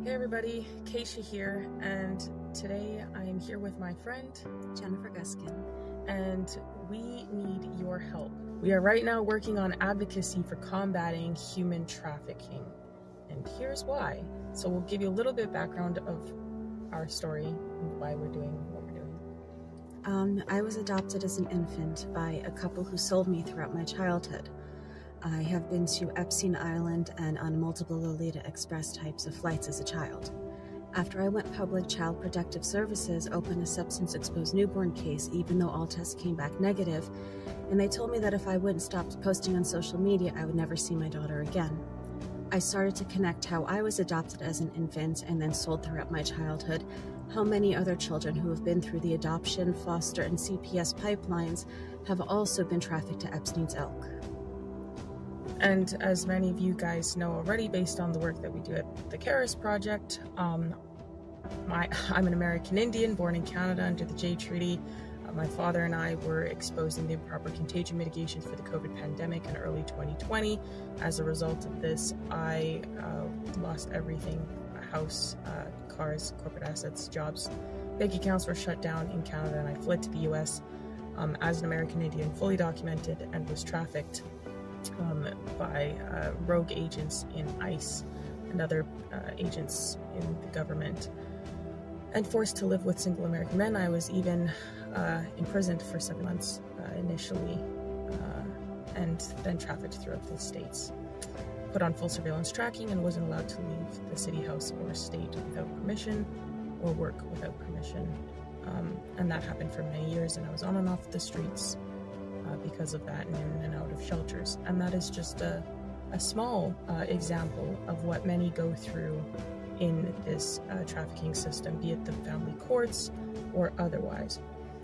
Hey everybody, Kaysha here, and today I am here with my friend Jennifer Guskin, and we need your help. We are right now working on advocacy for combating human trafficking, and here's why. So we'll give you a little bit of background of our story and why we're doing what we're doing. I was adopted as an infant by a couple who sold me throughout my childhood. I have been to Epstein Island and on multiple Lolita Express types of flights as a child. After I went public, Child Protective Services opened a substance-exposed newborn case, even though all tests came back negative, and they told me that if I wouldn't stop posting on social media, I would never see my daughter again. I started to connect how I was adopted as an infant and then sold throughout my childhood, how many other children who have been through the adoption, foster, and CPS pipelines have also been trafficked to Epstein's Elk. And as many of you guys know already, based on the work that we do at the Karis Project, I'm an American Indian born in Canada under the Jay Treaty. My father and I were exposed in the improper contagion mitigations for the COVID pandemic in early 2020. As a result of this, I lost everything: a house, cars, corporate assets, jobs. Bank accounts were shut down in Canada, and I fled to the US as an American Indian, fully documented, and was trafficked by rogue agents in ICE and other agents in the government, and forced to live with single American men. I was even imprisoned for 7 months initially, and then trafficked throughout the states. Put on full surveillance tracking and wasn't allowed to leave the city, house, or state without permission, or work without permission. And that happened for many years, and I was on and off the streets because of that, and in and out of shelters. And that is just a small example of what many go through in this trafficking system, be it the family courts or otherwise.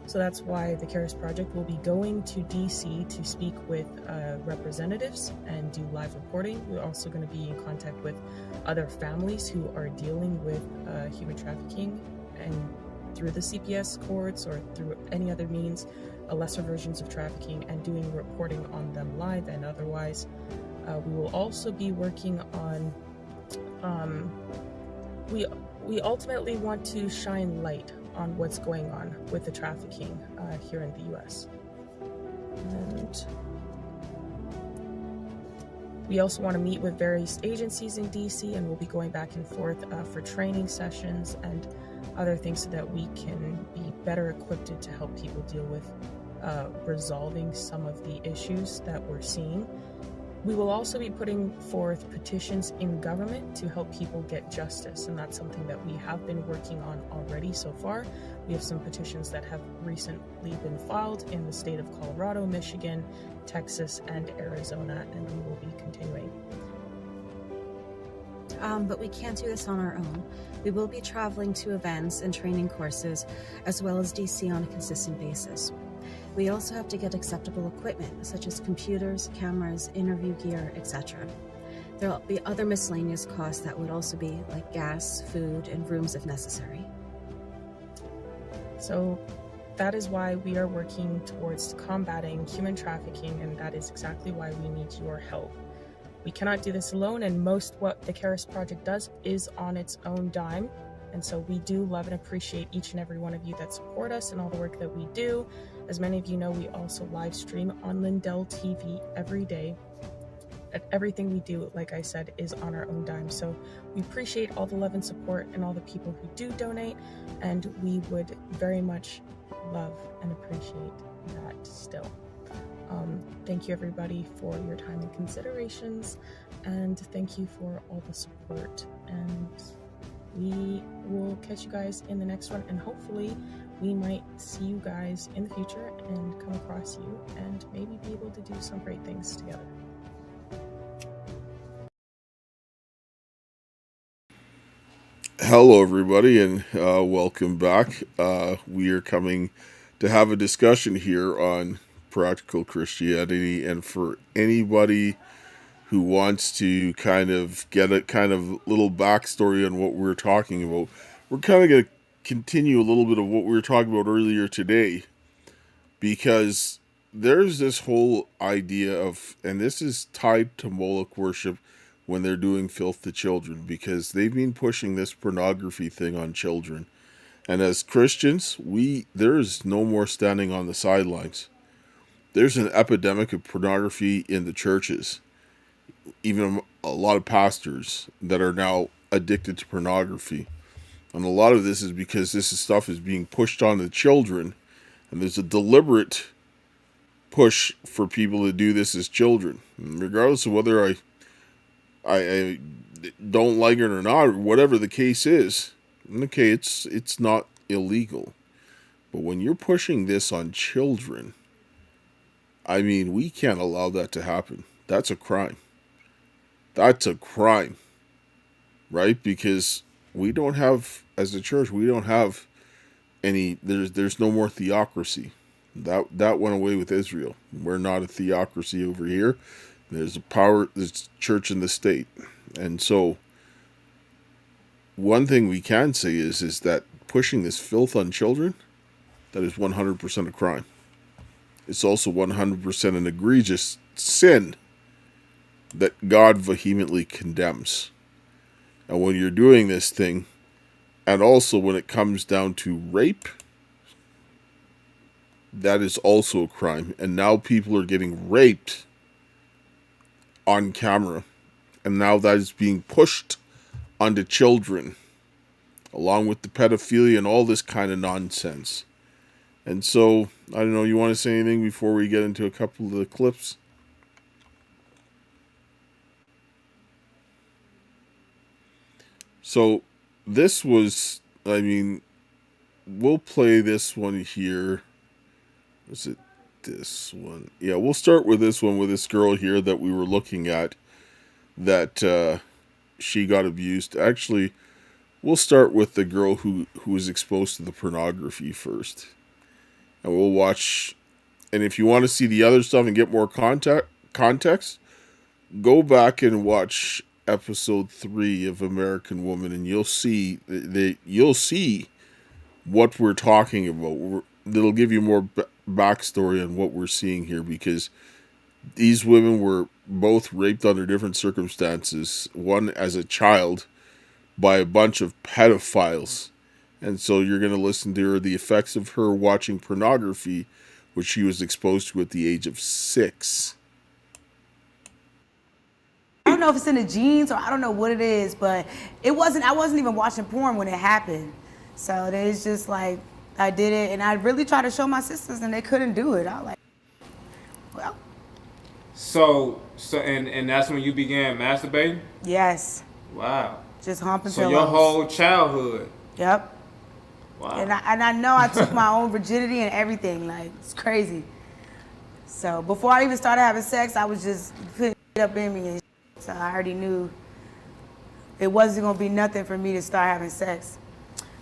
So that's why the Karis Project will be going to DC to speak with representatives and do live reporting. We're also going to be in contact with other families who are dealing with human trafficking, and through the CPS courts or through any other means, lesser versions of trafficking, and doing reporting on them live and otherwise. We will also be working on, we ultimately want to shine light on what's going on with the trafficking here in the US. And we also want to meet with various agencies in DC, and we'll be going back and forth for training sessions and other things so that we can be better equipped to help people deal with resolving some of the issues that we're seeing. We will also be putting forth petitions in government to help people get justice, and that's something that we have been working on already so far. We have some petitions that have recently been filed in the state of Colorado, Michigan, Texas, and Arizona, and we will be continuing. But we can't do this on our own. We will be traveling to events and training courses, as well as DC on a consistent basis. We also have to get acceptable equipment, such as computers, cameras, interview gear, etc. There will be other miscellaneous costs that would also be like gas, food, and rooms if necessary. So that is why we are working towards combating human trafficking, and that is exactly why we need your help. We cannot do this alone, and most what the Karis Project does is on its own dime. And so we do love and appreciate each and every one of you that support us and all the work that we do. As many of you know, we also live stream on Lindell TV every day. And everything we do, like I said, is on our own dime. So we appreciate all the love and support and all the people who do donate. And we would very much love and appreciate that still. Thank you everybody for your time and considerations. And thank you for all the support. And we will catch you guys in the next one, and hopefully we might see you guys in the future and come across you and maybe be able to do some great things together. Hello everybody, and welcome back. We are coming to have a discussion here on practical Christianity, and for anybody who wants to kind of get a kind of little backstory on what we're talking about, we're kind of going to continue a little bit of what we were talking about earlier today, because there's this whole idea of, and this is tied to Moloch worship, when they're doing filth to children, because they've been pushing this pornography thing on children. And as Christians, there is no more standing on the sidelines. There's an epidemic of pornography in the churches. Even a lot of pastors that are now addicted to pornography. And a lot of this is because stuff is being pushed on the children. And there's a deliberate push for people to do this as children. And regardless of whether I don't like it or not, or whatever the case is, okay, it's not illegal. But when you're pushing this on children, I mean, we can't allow that to happen. That's a crime. That's a crime. Right? Because we don't have, as a church, we don't have any, there's no more theocracy. That went away with Israel. We're not a theocracy over here. There's church in the state. And so, one thing we can say is that pushing this filth on children, that is 100% a crime. It's also 100% an egregious sin that God vehemently condemns. And when you're doing this thing, and also when it comes down to rape, that is also a crime. And now people are getting raped on camera. And now that is being pushed onto children, along with the pedophilia and all this kind of nonsense. And so, I don't know, you want to say anything before we get into a couple of the clips? So, this was, I mean, we'll play this one here. Was it this one? Yeah, we'll start with this one with this girl here that we were looking at, that she got abused. Actually, we'll start with the girl who was exposed to the pornography first. And we'll watch, and if you want to see the other stuff and get more context, go back and watch episode 3 of American Woman, and you'll see what we're talking about. It'll give you more backstory on what we're seeing here, because these women were both raped under different circumstances. One as a child by a bunch of pedophiles. And so you're going to listen to her, the effects of her watching pornography, which she was exposed to at the age of 6. I don't know if it's in the genes or I don't know what it is, but I wasn't even watching porn when it happened. So it's just like, I did it, and I really tried to show my sisters, and they couldn't do it. I was like, well. So and that's when you began masturbating? Yes. Wow. Just humping So pillows. your whole childhood? Yep. Wow. And I know I took my own virginity and everything. Like, it's crazy. So before I even started having sex, I was just putting it up in me and shit. So I already knew it wasn't going to be nothing for me to start having sex.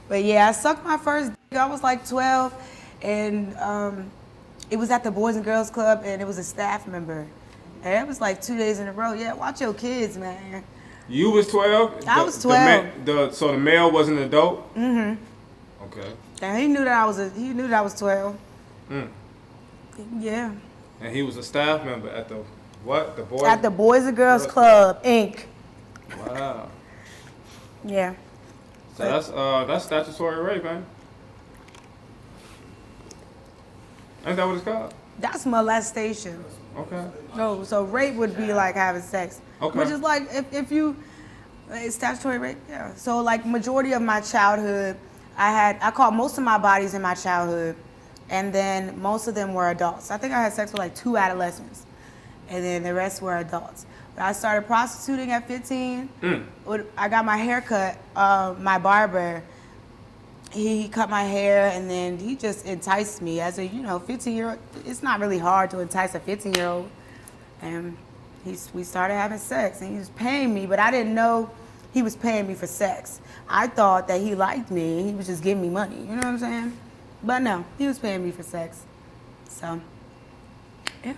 But yeah, I sucked my first dick. I was like 12, and it was at the Boys and Girls Club, and it was a staff member. And it was like 2 days in a row. Yeah, watch your kids, man. You was 12? I was 12. So the male was an adult? Mm-hmm. Okay. And he knew that I was 12. Mm. Yeah. And he was a staff member at the what? The Boys? At the Boys and Girls Club, Inc. Wow. Yeah. So that's statutory rape, man. Ain't that what it's called? That's molestation. Okay. No, so rape would be like having sex. Okay. Which is like if you, it's statutory rape, yeah. So like majority of my childhood, I caught most of my bodies in my childhood, and then most of them were adults. I think I had sex with like 2 adolescents, and then the rest were adults. But I started prostituting at 15. I got my hair cut. My barber, he cut my hair, and then he just enticed me as a 15-year-old. It's not really hard to entice a 15-year-old, and we started having sex, and he was paying me, but I didn't know he was paying me for sex. I thought that he liked me, and he was just giving me money. You know what I'm saying? But no, he was paying me for sex. So, yeah.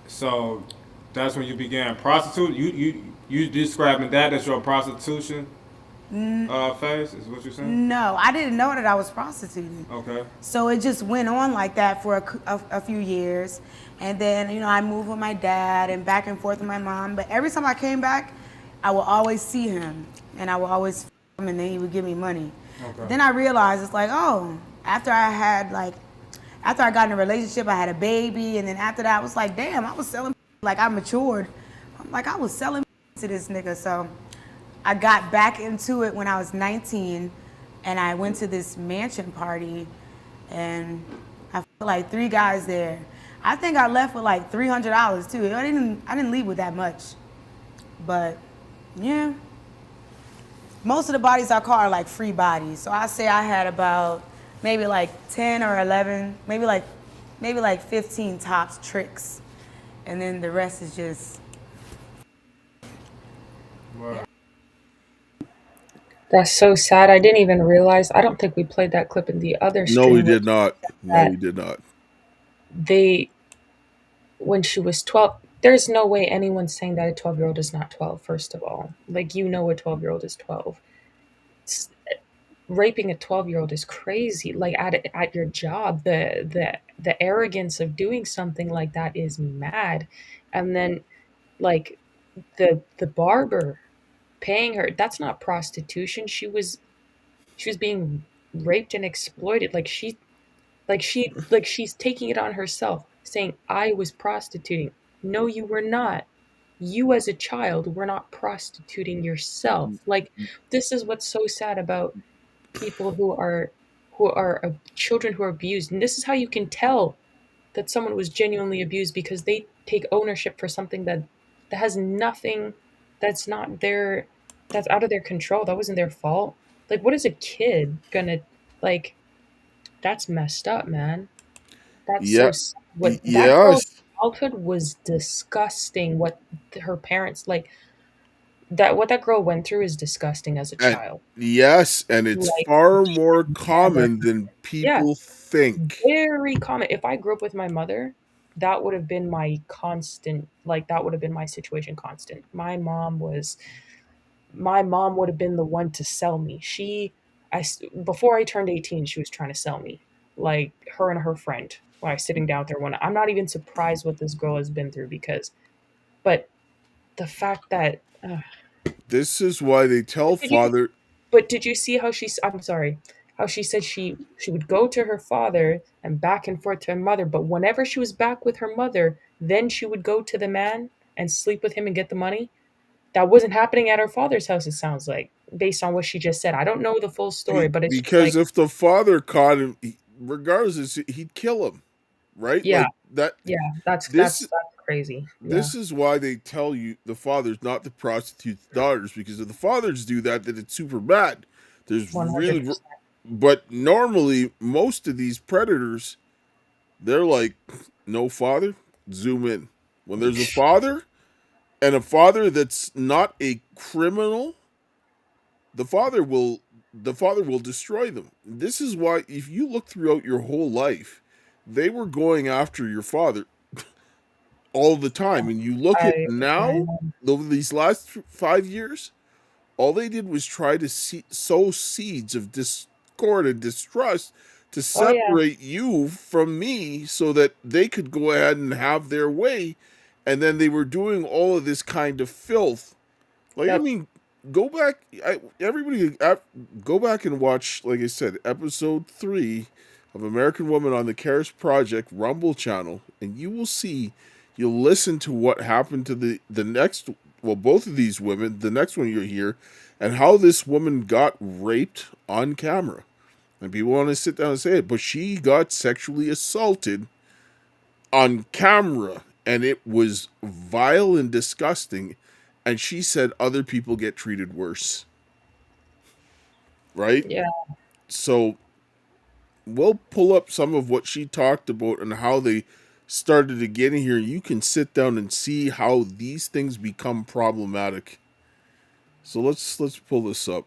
So that's when you began prostituting. You describing that as your prostitution phase? Is what you're saying? No, I didn't know that I was prostituting. Okay. So it just went on like that for a few years. And then, I moved with my dad and back and forth with my mom. But every time I came back, I will always see him, and I will always him, and then he would give me money. Okay. Then I realized it's like, oh, after I got in a relationship, I had a baby, and then after that, I was like, damn, I was selling, like I matured. I'm like, I was selling to this nigga. So I got back into it when I was 19, and I went to this mansion party, and I felt like 3 guys there. I think I left with like $300 too. I didn't leave with that much, but yeah. Most of the bodies I call are like free bodies. So I say I had about maybe like 10 or 11, maybe like 15 tops tricks, and then the rest is just. Well, That's so sad. I didn't even realize. I don't think we played that clip in the other No, we stream. did not. No, That we did not. they, when she was 12, there's no way anyone's saying that a 12-year-old is not 12, first of all. Like, a 12-year-old is 12. Raping a 12-year-old is crazy. Like, at your job, the arrogance of doing something like that is mad. And then, like, the barber paying her, that's not prostitution. She was being raped and exploited. She's taking it on herself, saying, I was prostituting. No, you were not. You as a child were not prostituting yourself. Like, this is what's so sad about people who are children who are abused. And this is how you can tell that someone was genuinely abused, because they take ownership for something that has nothing, that's not their, that's out of their control. That wasn't their fault. Like, what is a kid gonna, like, that's messed up, man. That's Yeah. what that girl's Yes. childhood was disgusting. What her parents, like, what that girl went through is disgusting as a And child. yes, and it's Like, far more never. common than Yeah, people think. very common. If I grew up with my mother, that would have been my constant, like, that would have been my situation constant. My mom would have been the one to sell me. Before I turned 18, she was trying to sell me. Like, her and her friend, while I was sitting down with her one. I'm not even surprised what this girl has been through, but the fact that, This is why they tell father. but did you see how I'm sorry, how she said she would go to her father and back and forth to her mother, but whenever she was back with her mother, then she would go to the man and sleep with him and get the money? That wasn't happening at her father's house, it sounds like, based on what she just said. I don't know the full story, but it's just Because like, if the father caught him, regardless, he'd kill him, right? yeah, Like that. yeah, that's This crazy. Yeah, this is why they tell you the fathers not to prostitute the daughters, because if the fathers do that, then it's super bad. There's really, 100%. but normally most of these predators, they're like, no father, zoom in. When there's a father, and a father that's not a criminal, the father will destroy them. This is why, if you look throughout your whole life, they were going after your father all the time. And you look at I now, over these last 5 years, all they did was try to sow seeds of discord and distrust to Oh yeah, separate you from me, so that they could go ahead and have their way. And then they were doing all of this kind of filth. Like, I yep. mean, go back, go back and watch, like I said, episode 3 of American Woman on the Karis Project Rumble channel, and you will see, you'll listen to what happened to the next, well, both of these women, the next one you'll hear, and how this woman got raped on camera. And people want to sit down and say it, but she got sexually assaulted on camera, and it was vile and disgusting. And she said other people get treated worse. Right? Yeah. So we'll pull up some of what she talked about and how they started to get in here. You can sit down and see how these things become problematic. So let's pull this up.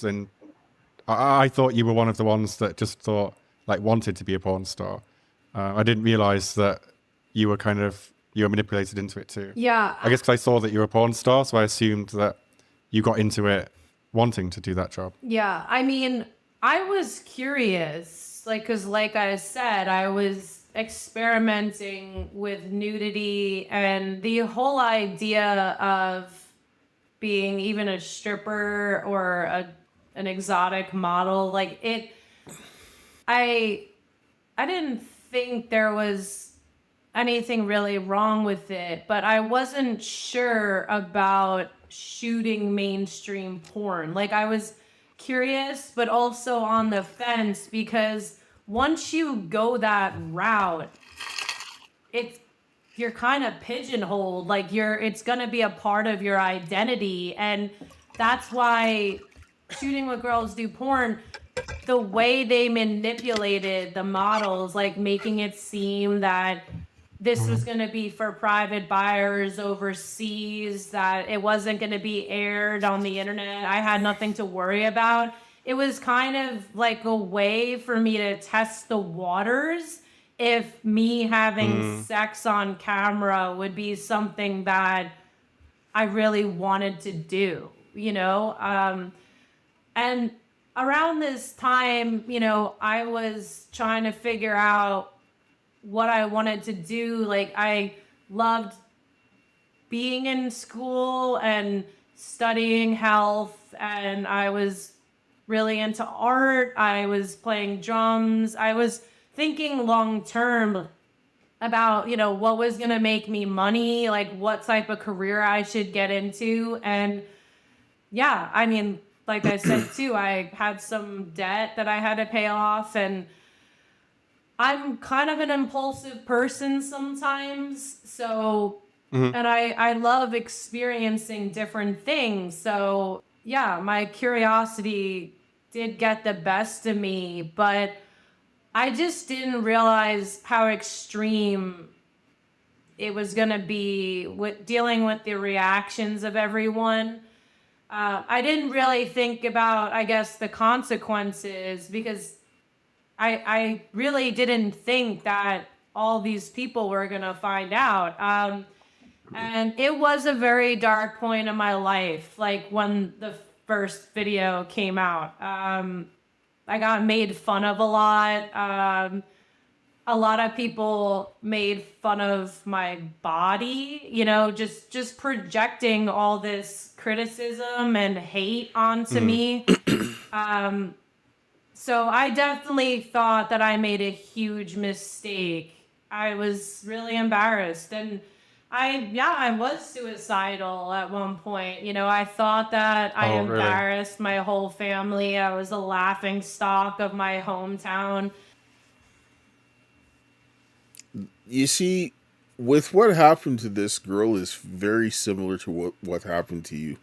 And I thought you were one of the ones that just thought, like, wanted to be a porn star. I didn't realize that you were manipulated into it too. Yeah. I guess because I saw that you were a porn star, so I assumed that you got into it wanting to do that job. Yeah. I mean, I was curious, like, because like I said, I was experimenting with nudity and the whole idea of being even a stripper or an exotic model. Like I didn't think there was anything really wrong with it, but I wasn't sure about shooting mainstream porn. Like I was curious, but also on the fence because once you go that route, it's you're kind of pigeonholed. Like it's gonna be a part of your identity, and that's why shooting with girls do porn, the way they manipulated the models, like making it seem that this was going to be for private buyers overseas, that it wasn't going to be aired on the internet. I had nothing to worry about. It was kind of like a way for me to test the waters if me having sex on camera would be something that I really wanted to do, you know? And around this time, you know, I was trying to figure out what I wanted to do. Like, I loved being in school and studying health, and I was really into art. I was playing drums. I was thinking long term about, you know, what was going to make me money, like what type of career I should get into. And yeah, I mean, like I said too, I had some debt that I had to pay off, and I'm kind of an impulsive person sometimes. So, and I love experiencing different things. So, yeah, my curiosity did get the best of me, but I just didn't realize how extreme it was going to be with dealing with the reactions of everyone. I didn't really think about, I guess, the consequences because I really didn't think that all these people were going to find out. And it was a very dark point in my life, like when the first video came out. I got made fun of a lot. A lot of people made fun of my body, you know, just projecting all this criticism and hate onto me. So I definitely thought that I made a huge mistake. I was really embarrassed, and I was suicidal at one point. You know, I thought that I Oh, really? embarrassed my whole family. I was a laughing stock of my hometown. You see, with what happened to this girl is very similar to what happened to you.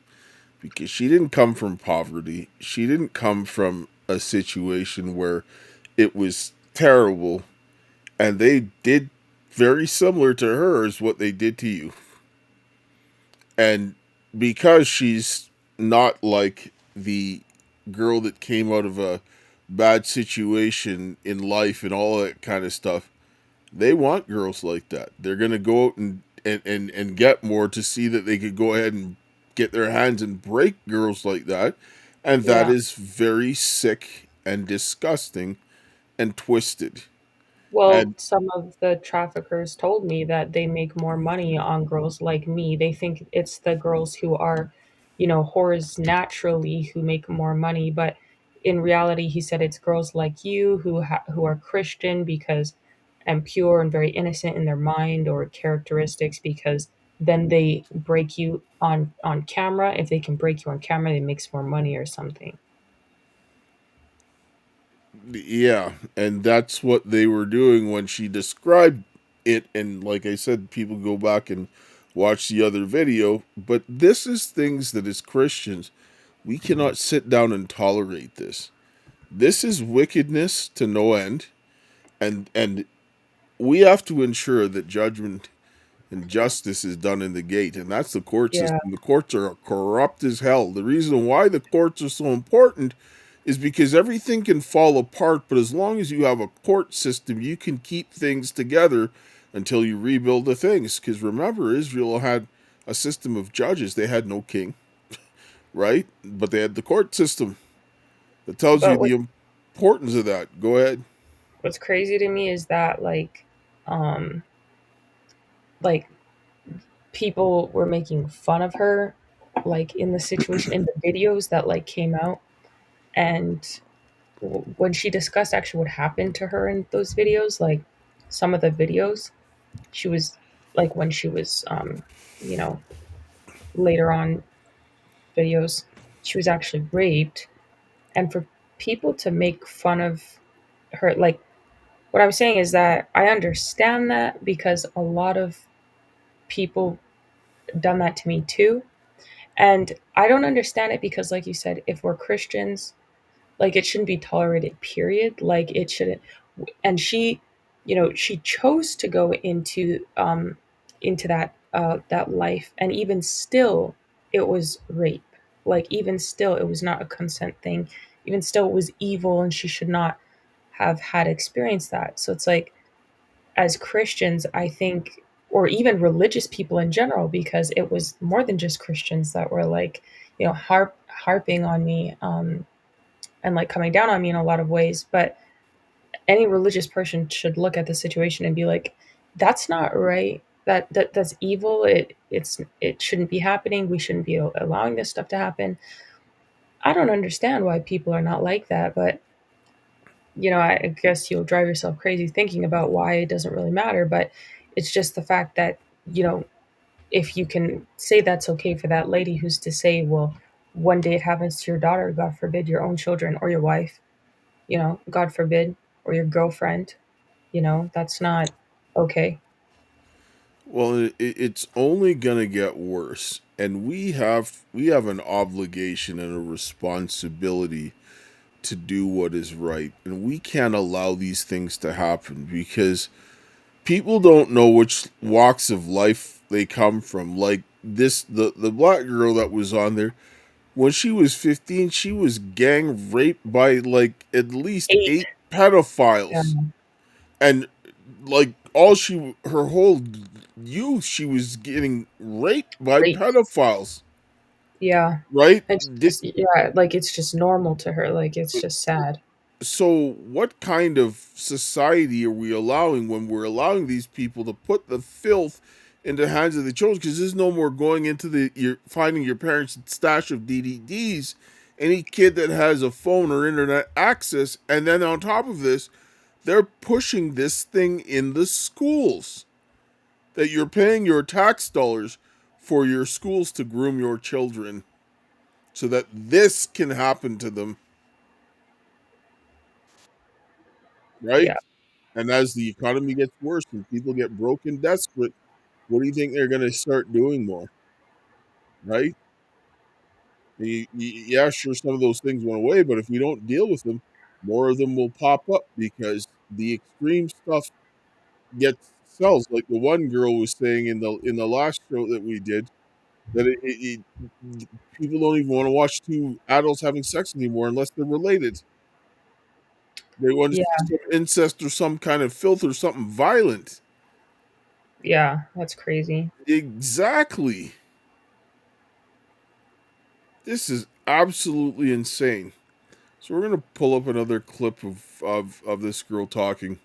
Because she didn't come from poverty. She didn't come from a situation where it was terrible. And they did very similar to her as what they did to you. And because she's not like the girl that came out of a bad situation in life and all that kind of stuff, they want girls like that. They're going to go out and get more to see that they could go ahead and get their hands and break girls like that. And that Yeah. is very sick and disgusting and twisted. Well, And some of the traffickers told me that they make more money on girls like me. They think it's the girls who are, you know, whores naturally who make more money, but in reality, he said it's girls like you who are Christian because and pure and very innocent in their mind or characteristics because then they break you on camera. If they can break you on camera, it makes more money or something. yeah, and that's what they were doing when she described it. And like I said, people go back and watch the other video. But this is things that as Christians, we cannot sit down and tolerate this. This is wickedness to no end. And we have to ensure that judgment and justice is done in the gate, and that's the court Yeah. system. The courts are corrupt as hell. The reason why the courts are so important is because everything can fall apart, but as long as you have a court system, you can keep things together until you rebuild the things. Because remember, Israel had a system of judges. They had no king, right? But they had the court system. That tells you But the importance of that. Go ahead. what's crazy to me is that like like people were making fun of her, like in the situation in the videos that like came out, and when she discussed actually what happened to her in those videos, like some of the videos, she was like when she was you know later on videos, she was actually raped, and for people to make fun of her, like what I'm saying is that I understand that because a lot of people done that to me too. And I don't understand it because, like you said, if we're Christians, like it shouldn't be tolerated, period. Like it shouldn't. And she, she chose to go into that life, and even still, it was rape. Like even still, it was not a consent thing. Even still, it was evil, and she should not have had experienced that. So it's like, as Christians, I think, or even religious people in general, because it was more than just Christians that were like, harping on me, and like coming down on me in a lot of ways. But any religious person should look at the situation and be like, that's not right. That's evil. It shouldn't be happening. We shouldn't be allowing this stuff to happen. I don't understand why people are not like that, but I guess you'll drive yourself crazy thinking about why it doesn't really matter. But it's just the fact that, if you can say that's okay for that lady, who's to say, well, one day it happens to your daughter, God forbid, your own children, or your wife, God forbid, or your girlfriend, that's not okay. Well, it's only gonna get worse, and we have an obligation and a responsibility to do what is right, and we can't allow these things to happen because people don't know which walks of life they come from. Like this, the black girl that was on there, when she was 15, she was gang raped by like at least 8. 8 pedophiles, um, and like her whole youth, she was getting raped by Rape. pedophiles, Yeah. right? It's just, yeah, like it's just normal to her. Like it's just sad. So what kind of society are we allowing when we're allowing these people to put the filth in the hands of the children? Because there's no more going into you're finding your parents' stash of DVDs. Any kid that has a phone or internet access, and then on top of this, they're pushing this thing in the schools, that you're paying your tax dollars for your schools to groom your children so that this can happen to them, right? Yeah. And as the economy gets worse and people get broke and desperate, what do you think they're going to start doing more, right? Yeah, sure, some of those things went away, but if we don't deal with them, more of them will pop up because the extreme stuff gets sells. Like the one girl was saying in the last show that we did, that people don't even want to watch two adults having sex anymore unless they're related. They want to Yeah. see some incest or some kind of filth or something violent. Yeah. That's crazy. Exactly. This is absolutely insane. So we're gonna pull up another clip of this girl talking.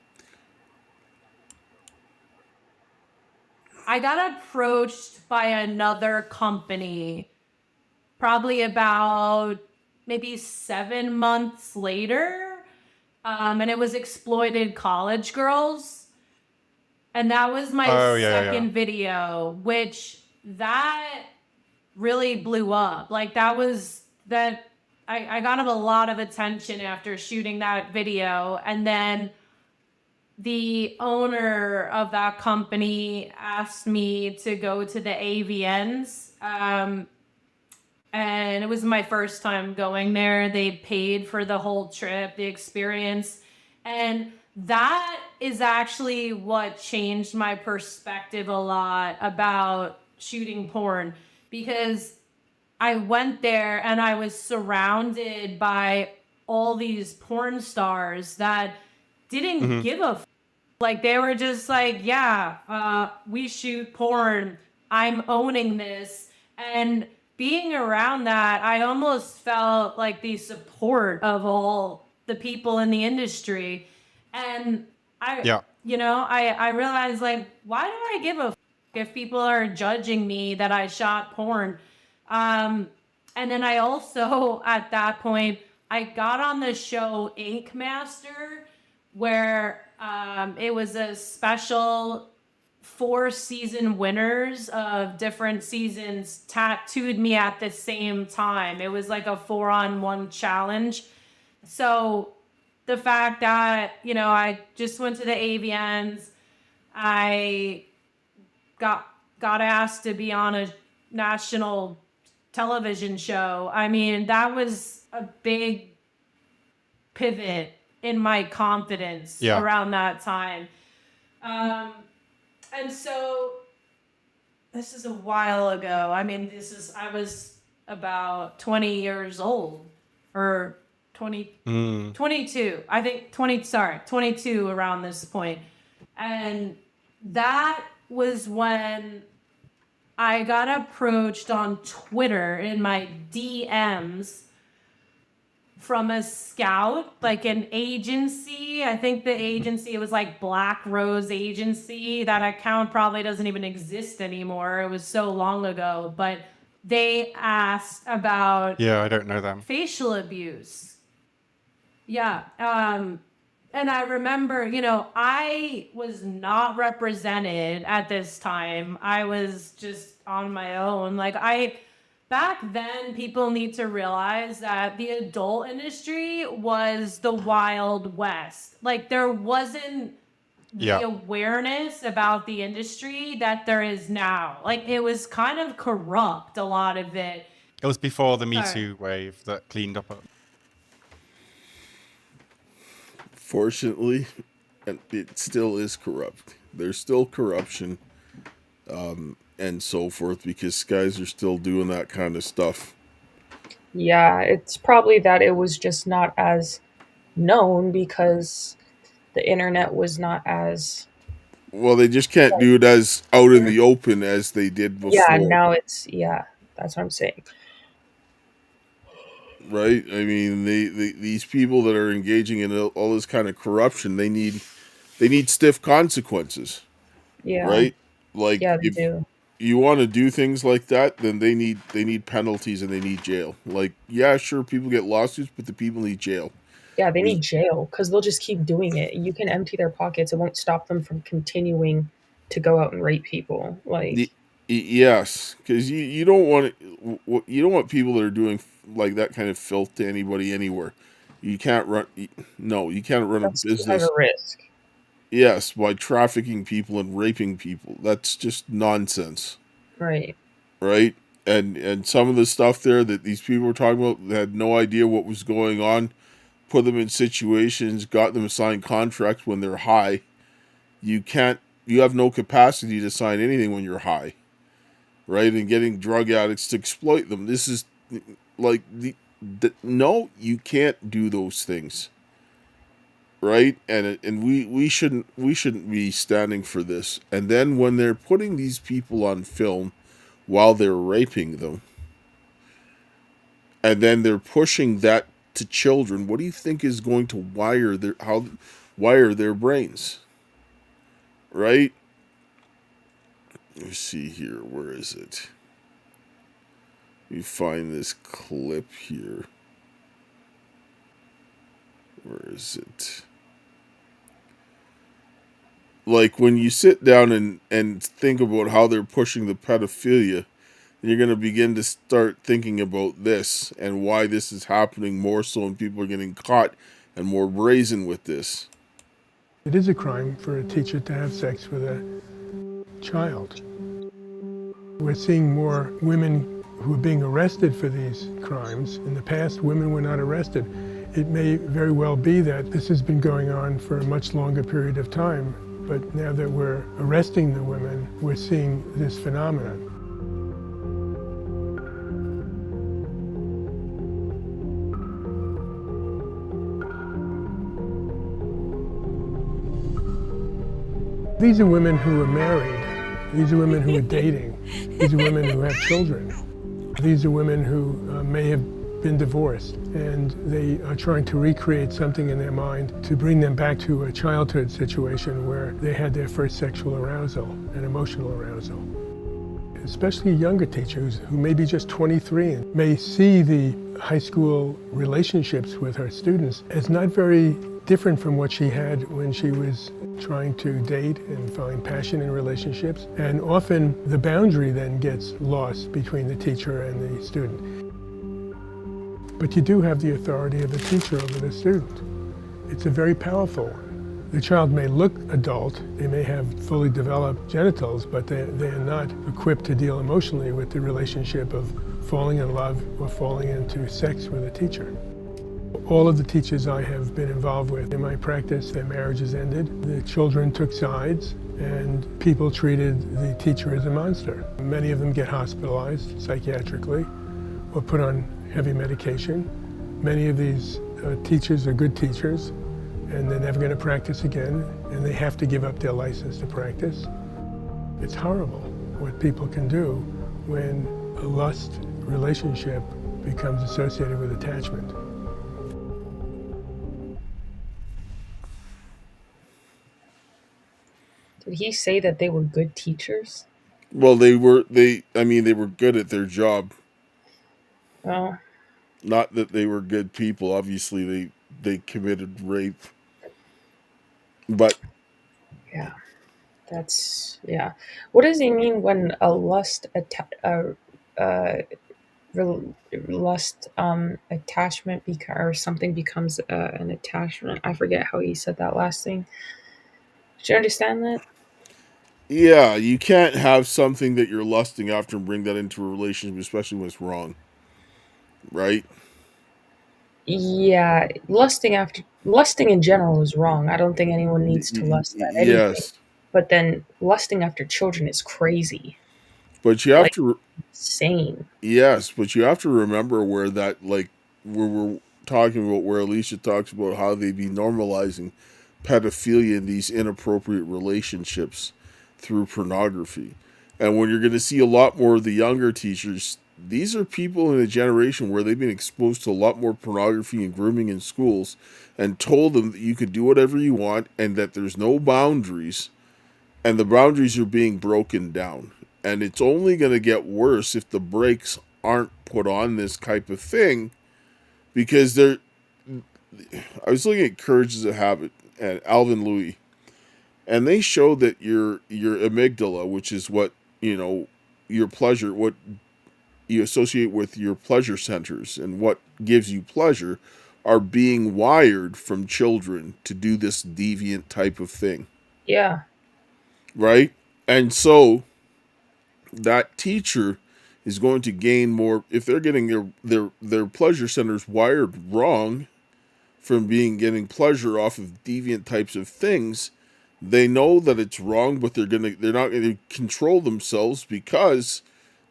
I got approached by another company probably about maybe 7 months later. And it was exploited college girls. And that was my Oh, yeah, yeah, yeah. second video, which that really blew up. Like that was that I got a lot of attention after shooting that video. And then the owner of that company asked me to go to the AVNs. And it was my first time going there. They paid for the whole trip, the experience. And that is actually what changed my perspective a lot about shooting porn, because I went there and I was surrounded by all these porn stars that didn't give a like they were just like, yeah, we shoot porn. I'm owning this. And being around that, I almost felt like the support of all the people in the industry. And I, Yeah. I realized, like, why do I give a if people are judging me that I shot porn? And then I also, at that point, I got on the show Ink Master, where it was a special 4-season winners of different seasons tattooed me at the same time. It was like a 4-on-1 challenge. So the fact that, I just went to the AVNs, I got asked to be on a national television show. I mean, that was a big pivot in my confidence around that time. And so this is a while ago. I mean, I was about 20 years old, or 22. I think 22 around this point. And that was when I got approached on Twitter in my DMs from a scout, like an agency. I think the agency, it was like Black Rose Agency. That account probably doesn't even exist anymore. It was so long ago. But they asked about I don't know them. facial abuse. Yeah. And I remember, I was not represented at this time. I was just on my own. Back then, people need to realize that the adult industry was the Wild West. Like, there wasn't the awareness about the industry that there is now. Like, it was kind of corrupt, a lot of it. It was before the Me Too wave that cleaned up. Fortunately, it still is corrupt. There's still corruption. And so forth, because guys are still doing that kind of stuff. Yeah, it's probably that it was just not as known because the internet was not as... Well, they just can't do it as out in the open as they did before. Yeah, now it's... Yeah, that's what I'm saying. Right? I mean, these people that are engaging in all this kind of corruption, they need stiff consequences. Yeah. Right? Like, yeah, they do. You want to do things like that, then they need penalties and they need jail. Like, yeah, sure, people get lawsuits, but the people need jail. Yeah, they need jail because they'll just keep doing it. You can empty their pockets; it won't stop them from continuing to go out and rape people. Yes, because you don't want people that are doing like that kind of filth to anybody anywhere. You can't run. No, you can't run a business. That's a risk. Yes, by trafficking people and raping people. That's just nonsense. Right. Right? And some of the stuff there that these people were talking about, they had no idea what was going on, put them in situations, got them to sign contracts when they're high. You have no capacity to sign anything when you're high. Right? And getting drug addicts to exploit them. This is like no, you can't do those things. Right? And we shouldn't be standing for this. And then when they're putting these people on film while they're raping them, and then they're pushing that to children, what do you think is going to wire their brains? Right? Let's see here. Where is it? We find this clip here. Where is it? Like, when you sit down and think about how they're pushing the pedophilia, you're going to begin to start thinking about this and why this is happening more so, and people are getting caught and more brazen with this. It is a crime for a teacher to have sex with a child. We're seeing more women who are being arrested for these crimes. In the past, women were not arrested. It may very well be that this has been going on for a much longer period of time, but now that we're arresting the women, we're seeing this phenomenon. These are women who are married. These are women who are dating. These are women who have children. These are women who may have been divorced, and they are trying to recreate something in their mind to bring them back to a childhood situation where they had their first sexual arousal and emotional arousal. Especially younger teachers who may be just 23 and may see the high school relationships with her students as not very different from what she had when she was trying to date and find passion in relationships. And often the boundary then gets lost between the teacher and the student. But you do have the authority of the teacher over the student. It's a very powerful one. The child may look adult, they may have fully developed genitals, but they're not equipped to deal emotionally with the relationship of falling in love or falling into sex with a teacher. All of the teachers I have been involved with in my practice, their marriages ended. The children took sides, and people treated the teacher as a monster. Many of them get hospitalized psychiatrically or put on heavy medication. Many of these teachers are good teachers, and they're never going to practice again, and they have to give up their license to practice. It's horrible what people can do when a lust relationship becomes associated with attachment. Did he say that they were good teachers? Well, they were good at their job. Oh, Not that they were good people. Obviously, they committed rape. But yeah. That's, yeah. What does he mean when a lust attachment or something becomes an attachment? I forget how he said that last thing. Did you understand that? yeah, you can't have something that you're lusting after and bring that into a relationship, especially when it's wrong. Right? Yeah, lusting in general is wrong. I don't think anyone needs to lust at anything. Yes. But then lusting after children is crazy. But you have Like, to insane. Yes, but you have to remember where we're talking about where Alicia talks about how they be normalizing pedophilia and these inappropriate relationships through pornography. And when you're going to see a lot more of the younger teachers, these are people in a generation where they've been exposed to a lot more pornography and grooming in schools and told them that you could do whatever you want and that there's no boundaries, and the boundaries are being broken down. And it's only going to get worse if the brakes aren't put on this type of thing, because I was looking at Courage is a Habit and Alvin Louis, and they show that your amygdala, which is what, your pleasure, what you associate with your pleasure centers and what gives you pleasure, are being wired from children to do this deviant type of thing. Yeah. Right? And so that teacher is going to gain more if they're getting their pleasure centers wired wrong from getting pleasure off of deviant types of things. They know that it's wrong, but they're not going to control themselves because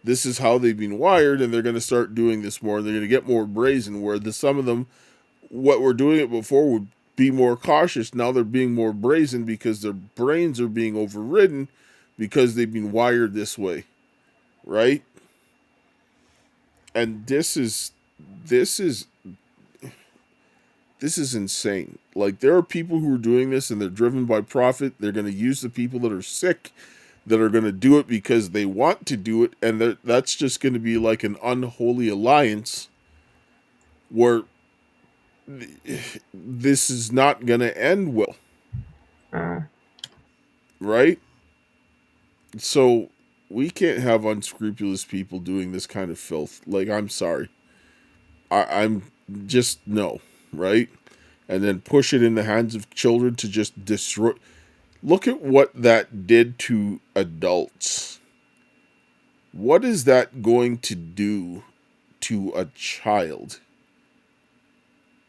this is how they've been wired, and they're going to start doing this more, and they're going to get more brazen, where some of them, what were doing it before, would be more cautious. Now they're being more brazen because their brains are being overridden because they've been wired this way, right? And this is insane. Like, there are people who are doing this and they're driven by profit. They're going to use the people that are sick, that are going to do it because they want to do it, and that's just going to be like an unholy alliance where this is not going to end well. Right? So we can't have unscrupulous people doing this kind of filth. Like, I'm sorry. I'm just, no, right? And then push it in the hands of children to just destroy. Look at what that did to adults. What is that going to do to a child?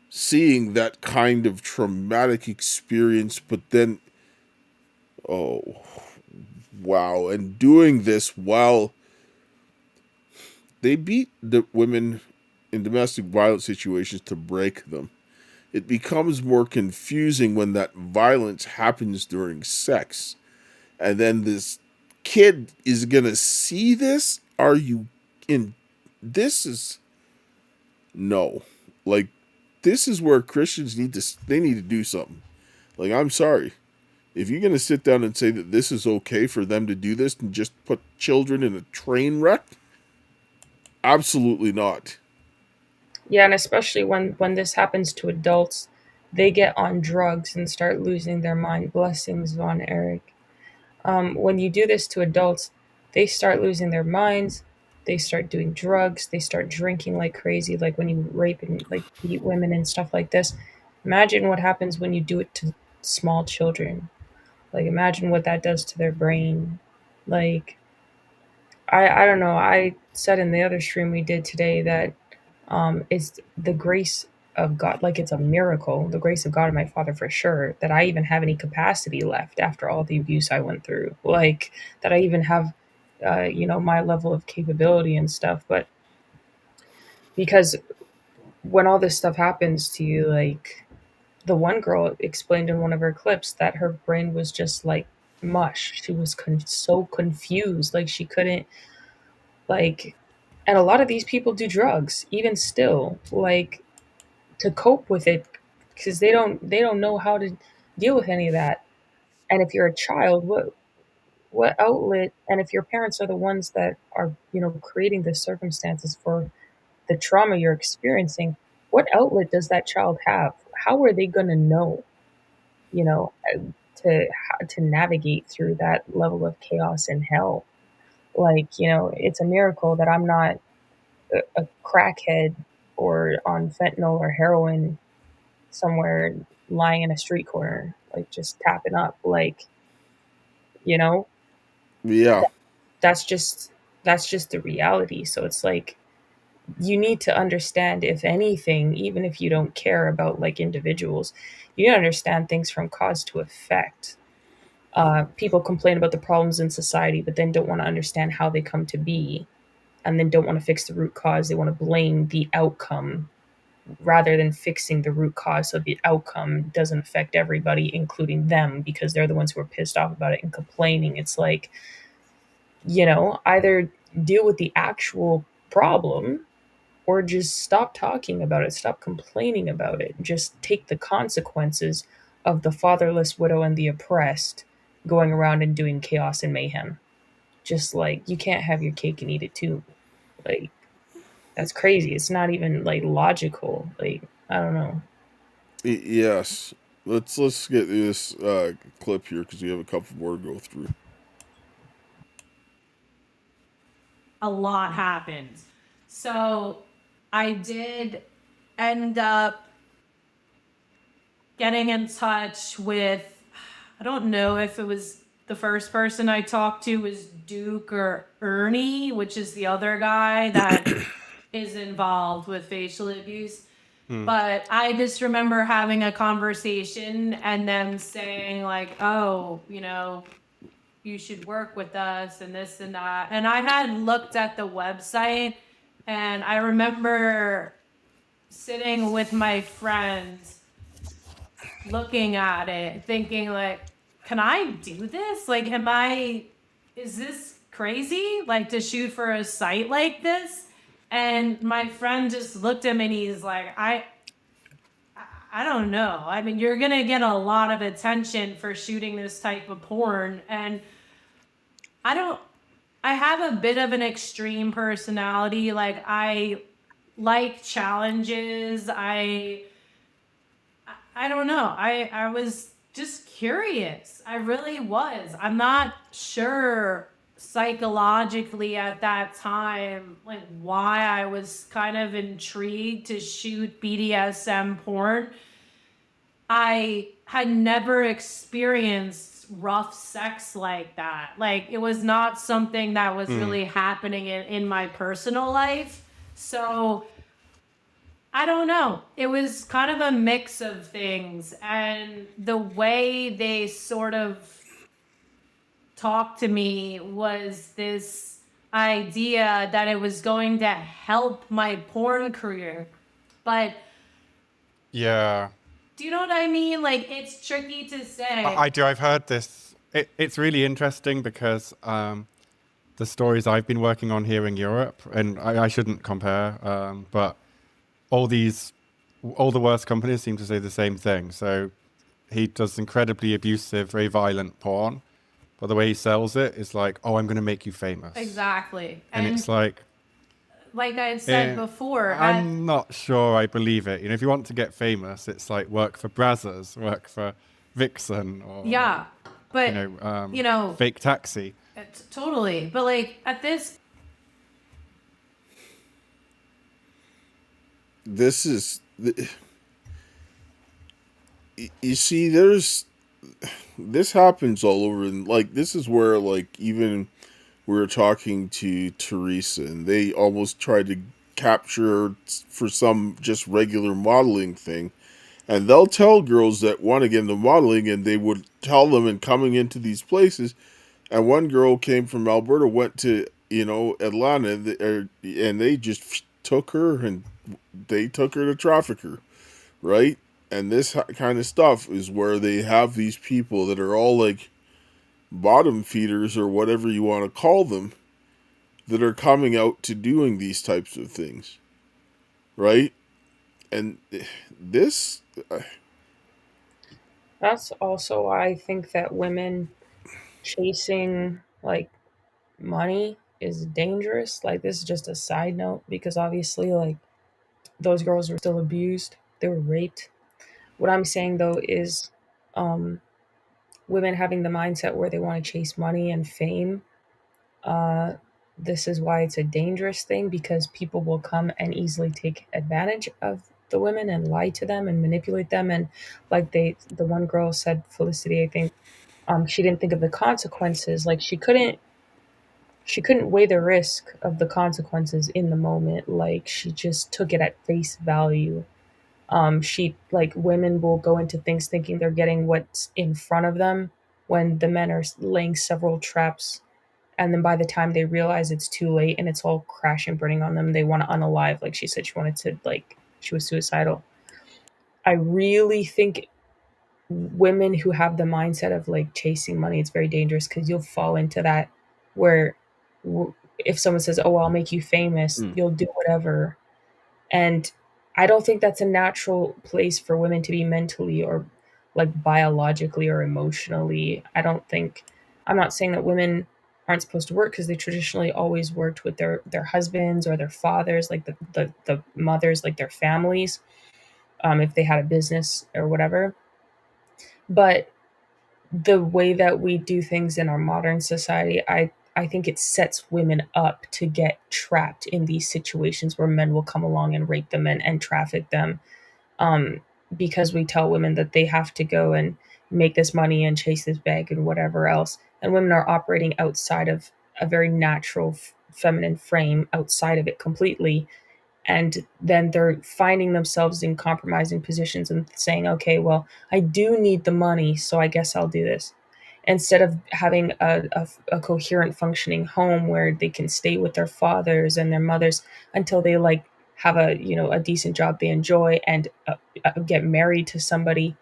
Seeing that kind of traumatic experience, but then, oh, wow, and doing this while they beat the women in domestic violence situations to break them. It becomes more confusing when that violence happens during sex. And then this kid is going to see this? This is No. Like, this is where Christians need to do something. Like, I'm sorry. If you're going to sit down and say that this is okay for them to do this and just put children in a train wreck, absolutely not. Yeah, and especially when this happens to adults, they get on drugs and start losing their mind. Blessings, Von Eric. When you do this to adults, they start losing their minds. They start doing drugs. They start drinking like crazy. Like when you rape and like beat women and stuff like this. Imagine what happens when you do it to small children. Like imagine what that does to their brain. Like I don't know. I said in the other stream we did today that it's the grace of God. Like it's a miracle, the grace of God and my Father for sure, that I even have any capacity left after all the abuse I went through. Like that I even have, my level of capability and stuff. But because when all this stuff happens to you, like the one girl explained in one of her clips that her brain was just like mush. She was so confused, like she couldn't like. And a lot of these people do drugs, even still, like to cope with it, because they don't know how to deal with any of that. And if you're a child, what outlet? And if your parents are the ones that are creating the circumstances for the trauma you're experiencing, what outlet does that child have? How are they going to know, to navigate through that level of chaos and hell? Like, it's a miracle that I'm not a crackhead or on fentanyl or heroin somewhere lying in a street corner, like just tapping up. Like, Yeah. that's just the reality. So it's like you need to understand, if anything, even if you don't care about like individuals, you need to understand things from cause to effect. People complain about the problems in society, but then don't want to understand how they come to be, and then don't want to fix the root cause. They want to blame the outcome rather than fixing the root cause, so the outcome doesn't affect everybody, including them, because they're the ones who are pissed off about it and complaining. It's like, either deal with the actual problem or just stop talking about it, stop complaining about it, just take the consequences of the fatherless widow and the oppressed going around and doing chaos and mayhem. Just like, you can't have your cake and eat it too. Like, that's crazy. It's not even like logical. Like, I don't know. Yes. Let's get this clip here because we have a couple more to go through. A lot happened. So I did end up getting in touch with, I don't know if it was the first person I talked to was Duke or Ernie, which is the other guy that is involved with facial abuse. But I just remember having a conversation and them saying like, oh, you should work with us and this and that. And I had looked at the website, and I remember sitting with my friends looking at it, thinking like, can I do this? Like, is this crazy? Like, to shoot for a site like this? And my friend just looked at me and he's like, I don't know. I mean, you're going to get a lot of attention for shooting this type of porn. And I have a bit of an extreme personality. Like, I like challenges. I don't know. I was just curious. I really was. I'm not sure psychologically at that time, like why I was kind of intrigued to shoot BDSM porn. I had never experienced rough sex like that. Like, it was not something that was really happening in my personal life. So I don't know. It was kind of a mix of things. And the way they sort of talked to me was this idea that it was going to help my porn career. But Yeah. do you know what I mean? Like, it's tricky to say. I do. I've heard this. It's really interesting because the stories I've been working on here in Europe, and I shouldn't compare, but all the worst companies seem to say the same thing. So he does incredibly abusive, very violent porn, but the way he sells it is like, oh, I'm going to make you famous. Exactly. And it's like I said before, I'm not sure I believe it. If you want to get famous, it's like work for Brazzers, work for Vixen, or but Fake Taxi. Totally. But like at this, this is, you see, this happens all over, and like this is where like even we were talking to Teresa, and they almost tried to capture for some just regular modeling thing, and they'll tell girls that want to get into modeling, and they would tell them in coming into these places. And one girl came from Alberta, went to Atlanta, and they just took her, and they took her to traffic her, right? And this kind of stuff is where they have these people that are all like bottom feeders or whatever you want to call them, that are coming out to doing these types of things, right? And this, that's also why I think that women chasing like money is dangerous. Like, this is just a side note, because obviously like those girls were still abused, they were raped. What I'm saying though is women having the mindset where they want to chase money and fame. This is why it's a dangerous thing, because people will come and easily take advantage of the women and lie to them and manipulate them. And like the one girl said, Felicity, I think, she didn't think of the consequences. Like she couldn't weigh the risk of the consequences in the moment. Like she just took it at face value. Women will go into things thinking they're getting what's in front of them when the men are laying several traps. And then by the time they realize it's too late and it's all crashing, burning on them, they want to unalive. Like she said, she was suicidal. I really think women who have the mindset of like chasing money, it's very dangerous, because you'll fall into that where if someone says, oh, I'll make you famous, you'll do whatever. And I don't think that's a natural place for women to be mentally or like biologically or emotionally. I'm not saying that women aren't supposed to work, because they traditionally always worked with their husbands or their fathers, like the mothers, like their families, if they had a business or whatever. But the way that we do things in our modern society, I think it sets women up to get trapped in these situations where men will come along and rape them and traffic them, because we tell women that they have to go and make this money and chase this bag and whatever else. And women are operating outside of a very natural feminine frame, outside of it completely. And then they're finding themselves in compromising positions and saying, okay, well, I do need the money, so I guess I'll do this. Instead of having a coherent functioning home where they can stay with their fathers and their mothers until they like have a decent job they enjoy and get married to somebody.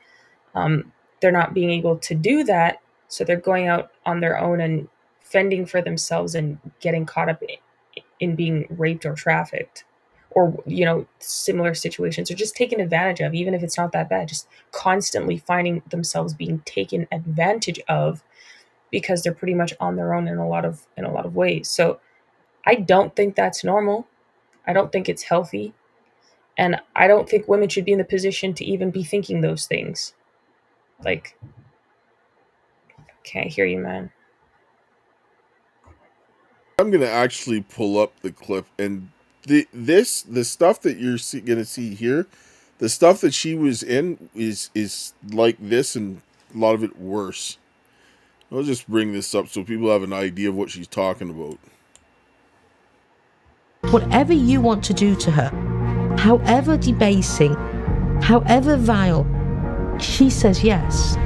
They're not being able to do that. So they're going out on their own and fending for themselves and getting caught up in being raped or trafficked, or, similar situations, or just taken advantage of, even if it's not that bad, just constantly finding themselves being taken advantage of because they're pretty much on their own in a lot of ways. So I don't think that's normal. I don't think it's healthy. And I don't think women should be in the position to even be thinking those things. Like, can't hear you, man. I'm going to actually pull up the clip, and the stuff that you're going to see here, the stuff that she was in is like this, and a lot of it worse. I'll just bring this up so people have an idea of what she's talking about. Whatever you want to do to her, however debasing, however vile, she says yes.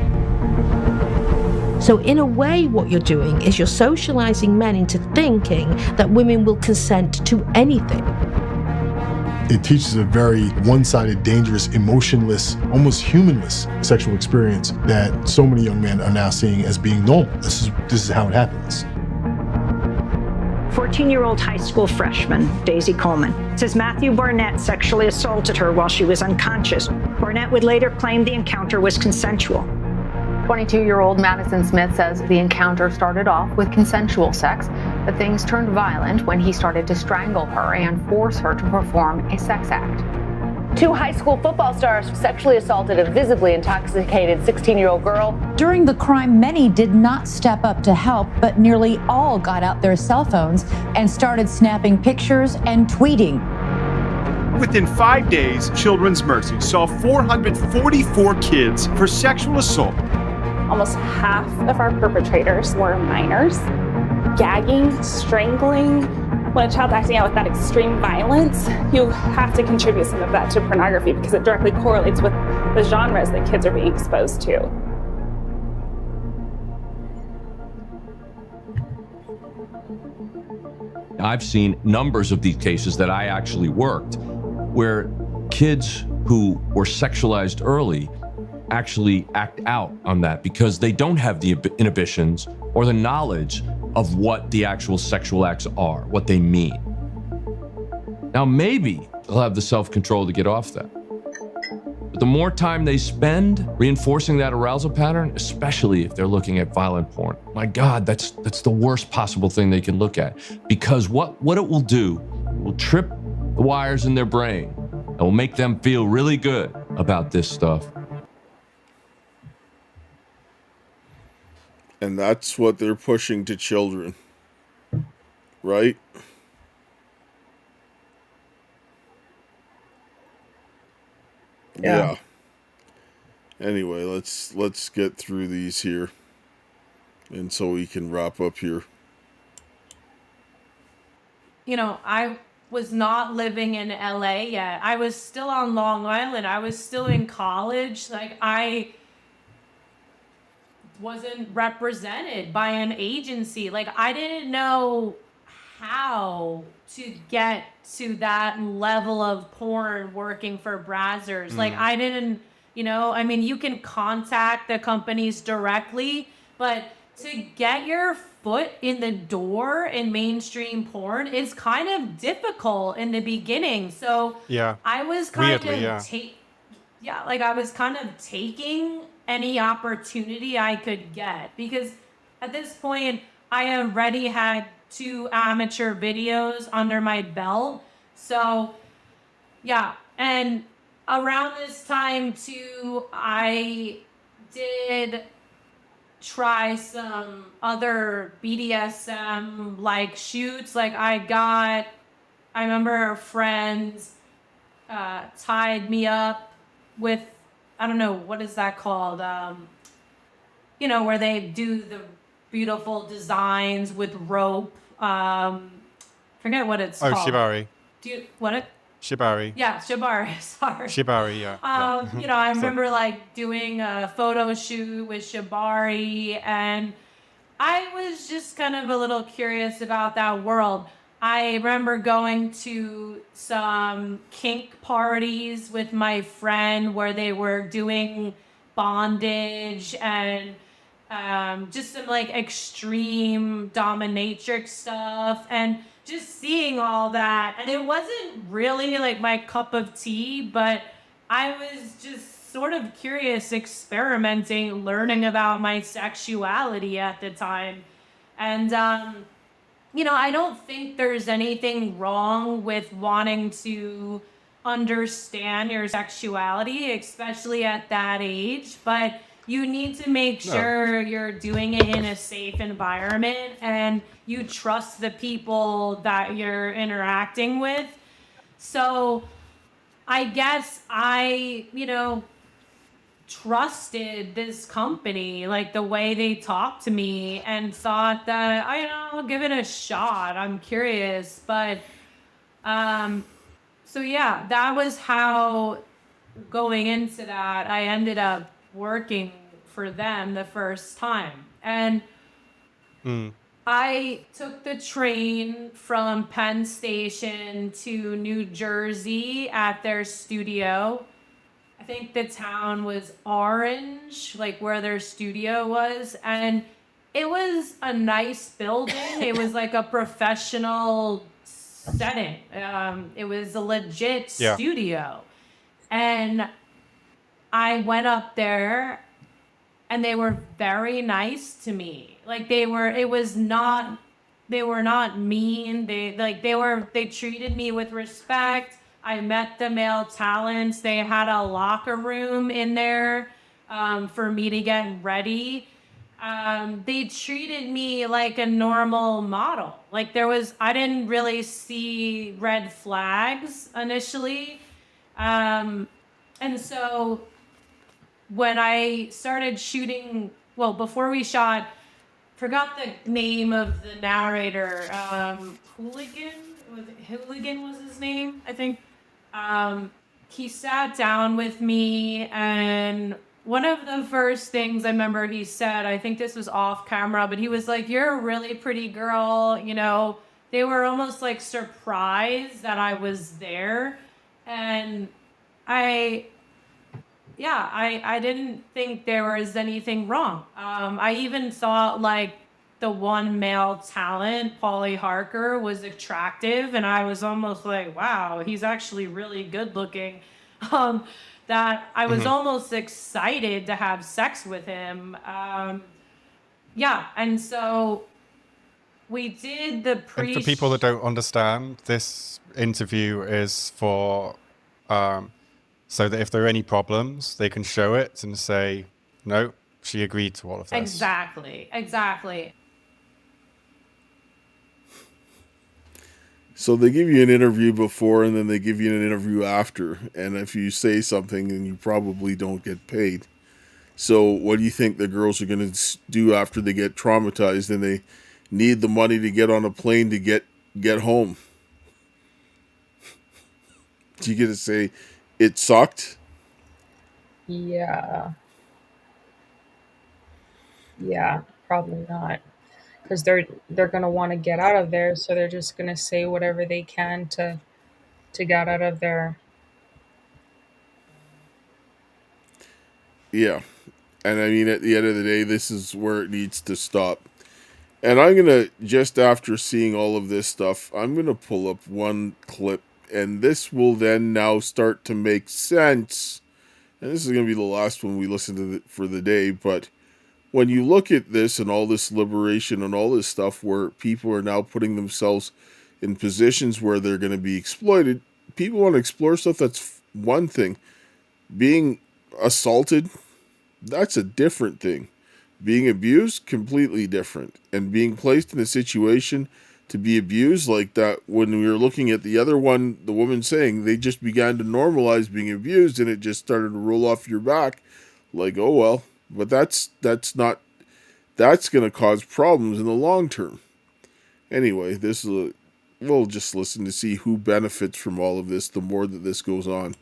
So in a way, what you're doing is you're socializing men into thinking that women will consent to anything. It teaches a very one-sided, dangerous, emotionless, almost humanless sexual experience that so many young men are now seeing as being normal. This is how it happens. For 14-year-old high school freshman, Daisy Coleman, says Matthew Barnett sexually assaulted her while she was unconscious. Barnett would later claim the encounter was consensual. 22-year-old Madison Smith says the encounter started off with consensual sex, but things turned violent when he started to strangle her and force her to perform a sex act. 2 high school football stars sexually assaulted a visibly intoxicated 16-year-old girl. During the crime, many did not step up to help, but nearly all got out their cell phones and started snapping pictures and tweeting. Within 5 days, Children's Mercy saw 444 kids for sexual assault. Almost half of our perpetrators were minors. Gagging, strangling. When a child's acting out with that extreme violence, you have to contribute some of that to pornography because it directly correlates with the genres that kids are being exposed to. I've seen numbers of these cases that I actually worked where kids who were sexualized early actually act out on that because they don't have the inhibitions or the knowledge of what the actual sexual acts are, what they mean. Now, maybe they'll have the self-control to get off that. But the more time they spend reinforcing that arousal pattern, especially if they're looking at violent porn, my God, that's the worst possible thing they can look at. Because what it will do, it will trip the wires in their brain. It will make them feel really good about this stuff. And that's what they're pushing to children. Right? Yeah. Anyway, let's get through these here. And so we can wrap up here. You know, I was not living in LA yet. I was still on Long Island. I was still in college. Like, I wasn't represented by an agency. Like, I didn't know how to get to that level of porn working for Brazzers. Like, I didn't, you know, I mean, you can contact the companies directly, but to get your foot in the door in mainstream porn is kind of difficult in the beginning. So yeah, I was kind weirdly, of I was kind of taking any opportunity I could get, because at this point I already had 2 amateur videos under my belt. So yeah, and around this time too, I did try some other BDSM like shoots. Like, I remember a friend tied me up with, I don't know, what is that called? You know, where they do the beautiful designs with rope. Forget what it's called. Oh, shibari. Shibari. Yeah, shibari. Sorry. Shibari, yeah. You know, I remember like doing a photo shoot with shibari, and I was just kind of a little curious about that world. I remember going to some kink parties with my friend where they were doing bondage and just some like extreme dominatrix stuff, and just seeing all that. And it wasn't really like my cup of tea, but I was just sort of curious, experimenting, learning about my sexuality at the time. And you know, I don't think there's anything wrong with wanting to understand your sexuality, especially at that age, but you need to make sure you're doing it in a safe environment and you trust the people that you're interacting with. So I guess I, you know, trusted this company, like the way they talked to me, and thought that, I'll give it a shot. I'm curious. But so yeah, that was how, going into that, I ended up working for them the first time. And I took the train from Penn Station to New Jersey at their studio. I think the town was Orange, like where their studio was. And It was a nice building. It was like a professional setting. It was a legit Yeah. studio. And I went up there and they were very nice to me. Like they were not mean. They treated me with respect. I met the male talents. They had a locker room in there for me to get ready. They treated me like a normal model. Like I didn't really see red flags initially. And so when I started shooting, well, before we shot, forgot the name of the narrator. Hooligan was his name, I think. He sat down with me, and one of the first things I remember he said, I think this was off camera, but he was like, "You're a really pretty girl." You know, they were almost like surprised that I was there. And I didn't think there was anything wrong. I even thought like the one male talent, Polly Harker, was attractive, and I was almost like, wow, he's actually really good looking. That I was almost excited to have sex with him. And so we did the And for people that don't understand, this interview is for so that if there are any problems, they can show it and say, no, she agreed to all of this. Exactly. So they give you an interview before and then they give you an interview after. And if you say something, then you probably don't get paid. So what do you think the girls are going to do after they get traumatized and they need the money to get on a plane to get home? Do you get to say, it sucked? Yeah, probably not. Because they're going to want to get out of there, so they're just going to say whatever they can to get out of there. Yeah. And I mean, at the end of the day, this is where it needs to stop. And I'm going to, just after seeing all of this stuff, I'm going to pull up one clip, and this will then now start to make sense. And this is going to be the last one we listen to for the day, but when you look at this and all this liberation and all this stuff where people are now putting themselves in positions where they're going to be exploited, people want to explore stuff, that's one thing. Being assaulted, that's a different thing. Being abused, completely different. And being placed in a situation to be abused like that, when we were looking at the other one, the woman saying they just began to normalize being abused and it just started to roll off your back like, oh well. But that's going to cause problems in the long term. Anyway, we'll just listen to see who benefits from all of this the more that this goes on.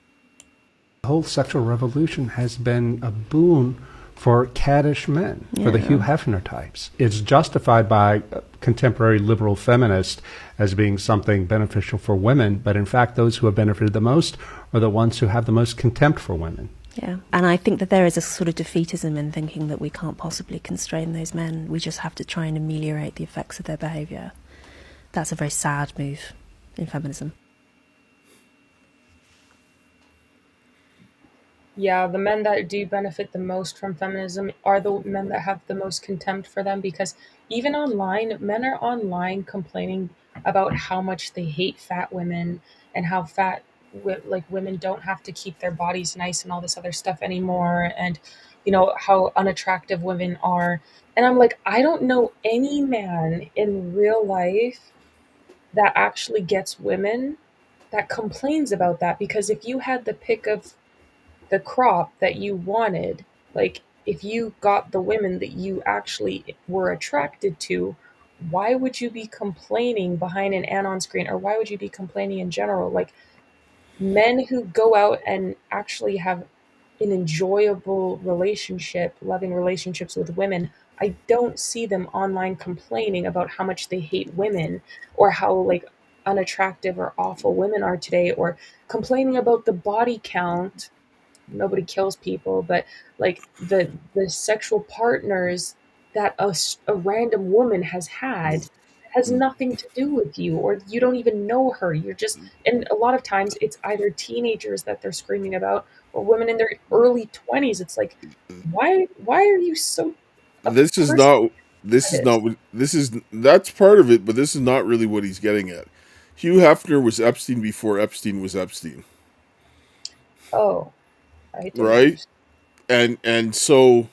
The whole sexual revolution has been a boon for caddish men, for the Hugh Hefner types. It's justified by contemporary liberal feminists as being something beneficial for women, but in fact those who have benefited the most are the ones who have the most contempt for women. Yeah, and I think that there is a sort of defeatism in thinking that we can't possibly constrain those men. We just have to try and ameliorate the effects of their behaviour. That's a very sad move in feminism. Yeah, the men that do benefit the most from feminism are the men that have the most contempt for them, because even online, men are online complaining about how much they hate fat women and how fat women don't have to keep their bodies nice and all this other stuff anymore, and how unattractive women are. And I'm like, I don't know any man in real life that actually gets women that complains about that, because if you had the pick of the crop that you wanted, like if you got the women that you actually were attracted to, why would you be complaining behind an anon screen, or why would you be complaining in general? Like, men who go out and actually have an enjoyable relationship, loving relationships with women, I don't see them online complaining about how much they hate women or how unattractive or awful women are today, or complaining about the body count. Nobody kills people, but the sexual partners that a random woman has had has nothing to do with you, or you don't even know her. You're just, and a lot of times it's either teenagers that they're screaming about or women in their early 20s. It's like, why are you so a This is person not. This is not. This is that's part of it, but this is not really what he's getting at. Hugh Hefner was Epstein before Epstein was Epstein, Oh, I didn't right? understand. And so,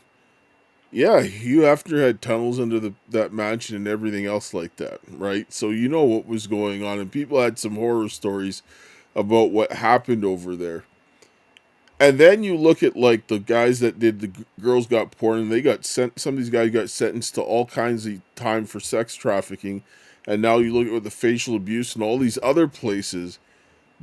yeah, Hugh Hefner had tunnels under that mansion and everything else like that, right? So you know what was going on, and people had some horror stories about what happened over there. And then you look at like the guys that did the Girls Got Porn, and they got sent. Some of these guys got sentenced to all kinds of time for sex trafficking, and now you look at the facial abuse and all these other places.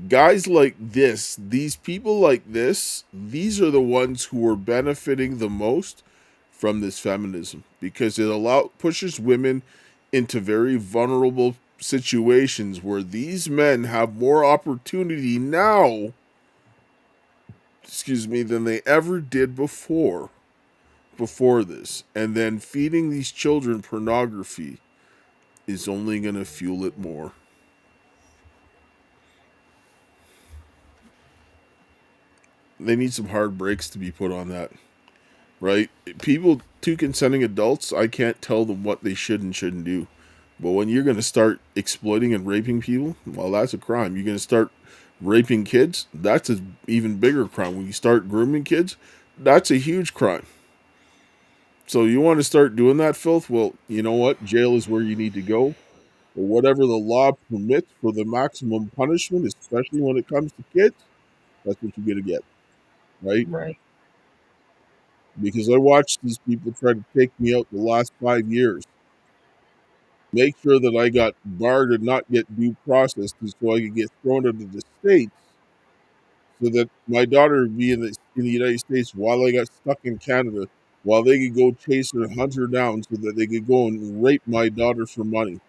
Guys like this, these people like this, these are the ones who are benefiting the most from this feminism, because it pushes women into very vulnerable situations where these men have more opportunity now, than they ever did before this. And then feeding these children pornography is only going to fuel it more. They need some hard brakes to be put on that, right? People, two consenting adults, I can't tell them what they should and shouldn't do. But when you're going to start exploiting and raping people, well, that's a crime. You're going to start raping kids, that's an even bigger crime. When you start grooming kids, that's a huge crime. So you want to start doing that filth? Well, you know what? Jail is where you need to go. Or whatever the law permits for the maximum punishment, especially when it comes to kids, that's what you're going to get. Right? Right. Because I watched these people try to take me out the last 5 years. Make sure that I got barred and not get due process so I could get thrown into the States, so that my daughter would be in the United States while I got stuck in Canada, while they could go chase her and hunt her down so that they could go and rape my daughter for money,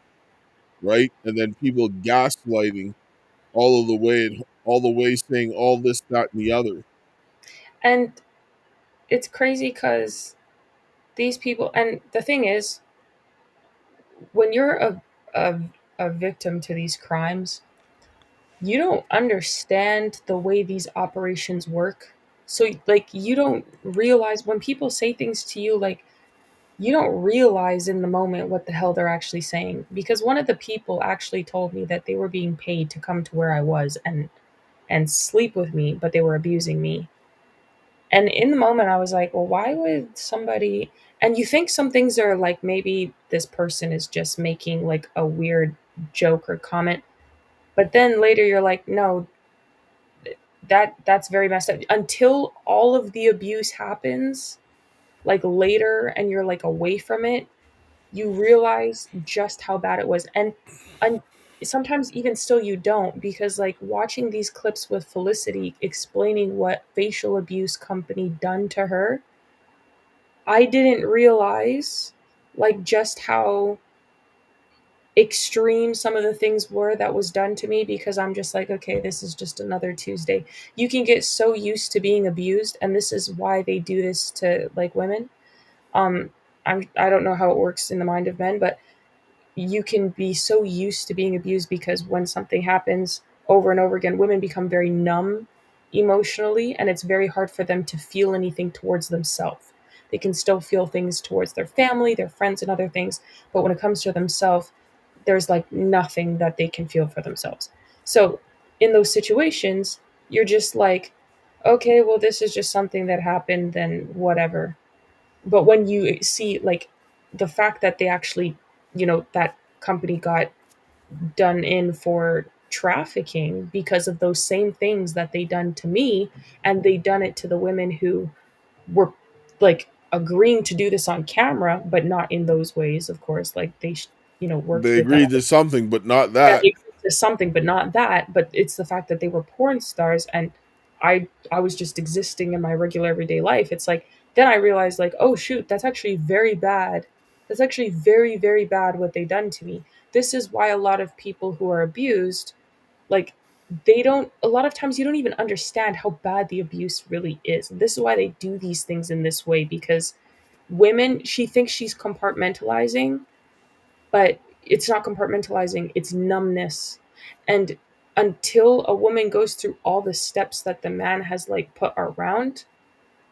right? And then people gaslighting all the way saying all this, that, and the other. And it's crazy because these people, and the thing is, when you're a victim to these crimes, you don't understand the way these operations work. So, like, you don't realize when people say things to you, like, you don't realize in the moment what the hell they're actually saying. Because one of the people actually told me that they were being paid to come to where I was and sleep with me, but they were abusing me. And in the moment, I was like, well, why would somebody. And you think some things are like, maybe this person is just making like a weird joke or comment. But then later you're like, no, that's very messed up. Until all of the abuse happens, like later, and you're like away from it, you realize just how bad it was. And sometimes even still you don't, because like watching these clips with Felicity explaining what facial abuse company done to her, I didn't realize like just how extreme some of the things were that was done to me, because I'm just like, okay, this is just another Tuesday. You can get so used to being abused, and this is why they do this to like women. um I don't know how it works in the mind of men, but you can be so used to being abused because when something happens over and over again, women become very numb emotionally, and it's very hard for them to feel anything towards themselves. They can still feel things towards their family, their friends, and other things, but when it comes to themselves, there's like nothing that they can feel for themselves. So in those situations, you're just like, okay, well, this is just something that happened, then whatever. But when you see like the fact that they actually, that company got done in for trafficking because of those same things that they done to me, and they done it to the women who were like agreeing to do this on camera, but not in those ways, of course, like they worked They with that. agreed to something, but not Yeah, that. they agreed to something, but not that. But it's the fact that they were porn stars, and I was just existing in my regular everyday life. It's like then I realized like, oh shoot, that's actually very bad. That's actually very, very bad what they done to me. This is why a lot of people who are abused, like they don't, a lot of times you don't even understand how bad the abuse really is. This is why they do these things in this way, because Women, she thinks she's compartmentalizing, but it's not compartmentalizing, it's numbness. And until a woman goes through all the steps that the man has like put around,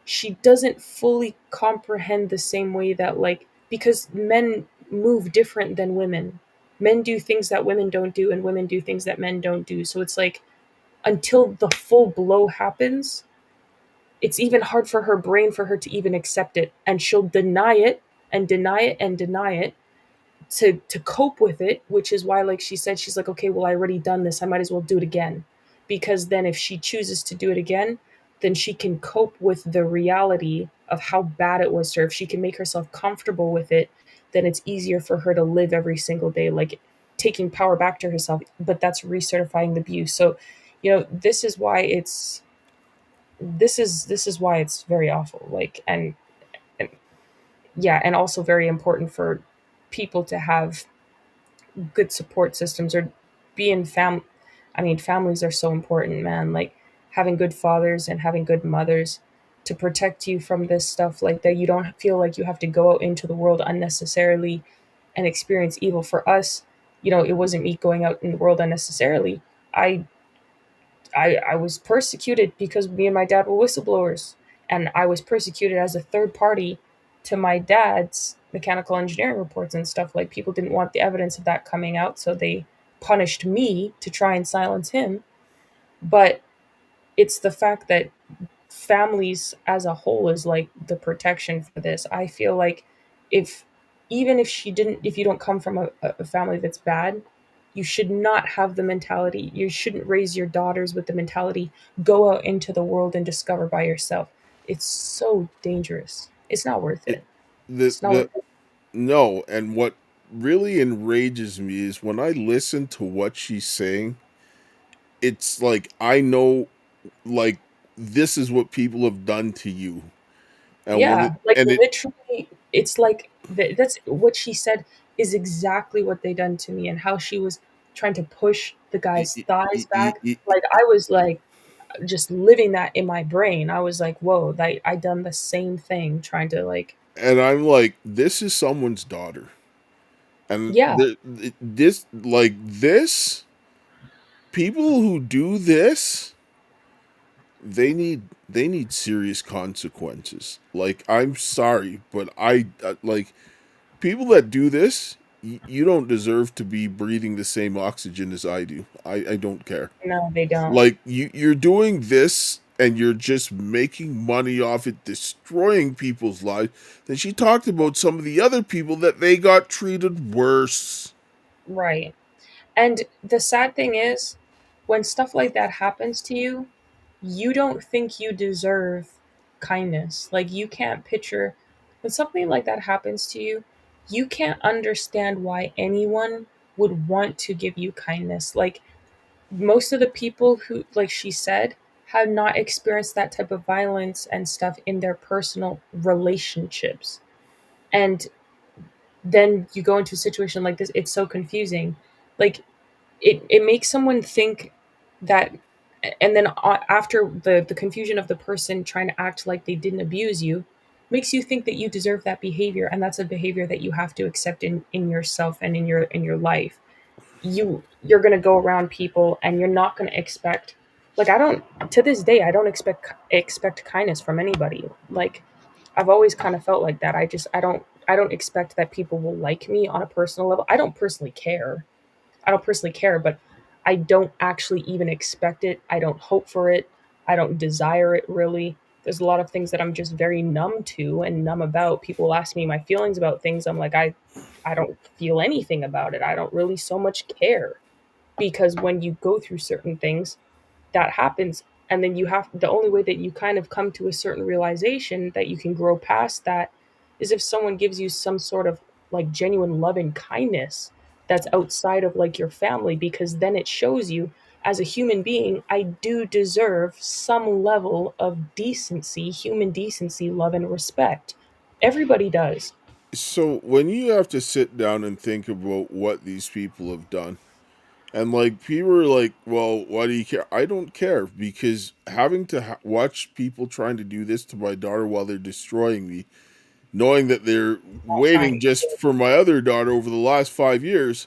she doesn't fully comprehend the same way that, like, because men move different than women. Men do things that women don't do, and women do things that men don't do. So it's like, until the full blow happens, it's even hard for her brain for her to even accept it. And she'll deny it and deny it and deny it to cope with it, which is why, like she said, she's like, okay, well, I already done this, I might as well do it again. Because then if she chooses to do it again, then she can cope with the reality of how bad it was to her. If she can make herself comfortable with it, then it's easier for her to live every single day, like taking power back to herself. But that's recertifying the abuse. So, this is why this is why it's very awful. Like, and yeah, and also very important for people to have good support systems, or be in families are so important, man. Like, having good fathers and having good mothers to protect you from this stuff, like that you don't feel like you have to go out into the world unnecessarily and experience evil. For us, it wasn't me going out in the world unnecessarily. I was persecuted because me and my dad were whistleblowers, and I was persecuted as a third party to my dad's mechanical engineering reports and stuff. Like, people didn't want the evidence of that coming out, so they punished me to try and silence him. But it's the fact that families as a whole is like the protection for this. I feel like, if even if you don't come from a family that's bad, you should not have the mentality. You shouldn't raise your daughters with the mentality, go out into the world and discover by yourself. It's so dangerous. It's not worth it. It's not worth it. No, and what really enrages me is when I listen to what she's saying, it's like, I know, like, this is what people have done to you. And Yeah, like, literally, it's like that's what she said is exactly what they done to me, and how she was trying to push the guy's thighs back. Like, I was like, just living that in my brain. I was like, whoa, I done the same thing, trying to, like. And I'm like, this is someone's daughter. And Yeah. this, people who do this, they need serious consequences. Like, I'm sorry, but like, people that do this, you don't deserve to be breathing the same oxygen as I do. I don't care. No, they don't. Like, you're doing this, and you're just making money off it, destroying people's lives. Then she talked about some of the other people that they got treated worse. Right. And the sad thing is, when stuff like that happens to you, you don't think you deserve kindness. Like, you can't picture when something like that happens to you, you can't understand why anyone would want to give you kindness. Like, most of the people who, like she said, have not experienced that type of violence and stuff in their personal relationships. And then you go into a situation like this, it's so confusing. Like, it makes someone think that, and then after the confusion of the person trying to act like they didn't abuse you, makes you think that you deserve that behavior, and that's a behavior that you have to accept in yourself and in your life. You're going to go around people, and you're not going to expect, like, to this day, I don't expect kindness from anybody. Like, I've always kind of felt like that. I don't expect that people will like me on a personal level. I don't personally care, but I don't actually even expect it. I don't hope for it. I don't desire it, really. There's a lot of things that I'm just very numb to and numb about. People ask me my feelings about things. I'm like, I don't feel anything about it. I don't really so much care, because when you go through certain things, that happens. And then the only way that you kind of come to a certain realization that you can grow past that is if someone gives you some sort of, like, genuine love and kindness that's outside of, like, your family, because then it shows you, as a human being, I do deserve some level of decency, human decency, love, and respect. Everybody does. So when you have to sit down and think about what these people have done, and, like, people are like, well, why do you care? I don't care, because having to watch people trying to do this to my daughter while they're destroying me knowing that they're waiting just for my other daughter over the last 5 years,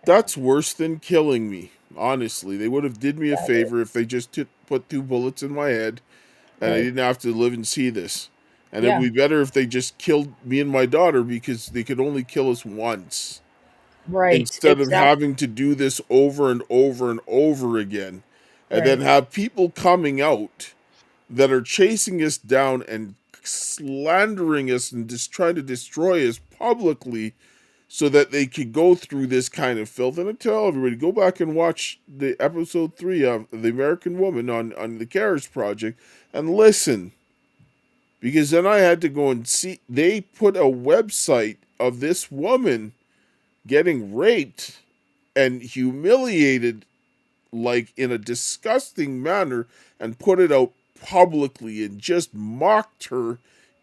that's worse than killing me. Honestly, they would have did me a favor if they just put 2 bullets in my head and I didn't have to live and see this. And it would be better if they just killed me and my daughter, because they could only kill us once. Right. Instead of having to do this over and over and over again. And then have people coming out that are chasing us down and slandering us and just trying to destroy us publicly so that they could go through this kind of filth. And I tell everybody, go back and watch the episode 3 of The American Woman on the Karis Project and listen. Because then I had to go and see, they put a website of this woman getting raped and humiliated, like in a disgusting manner, and put it out publicly and just mocked her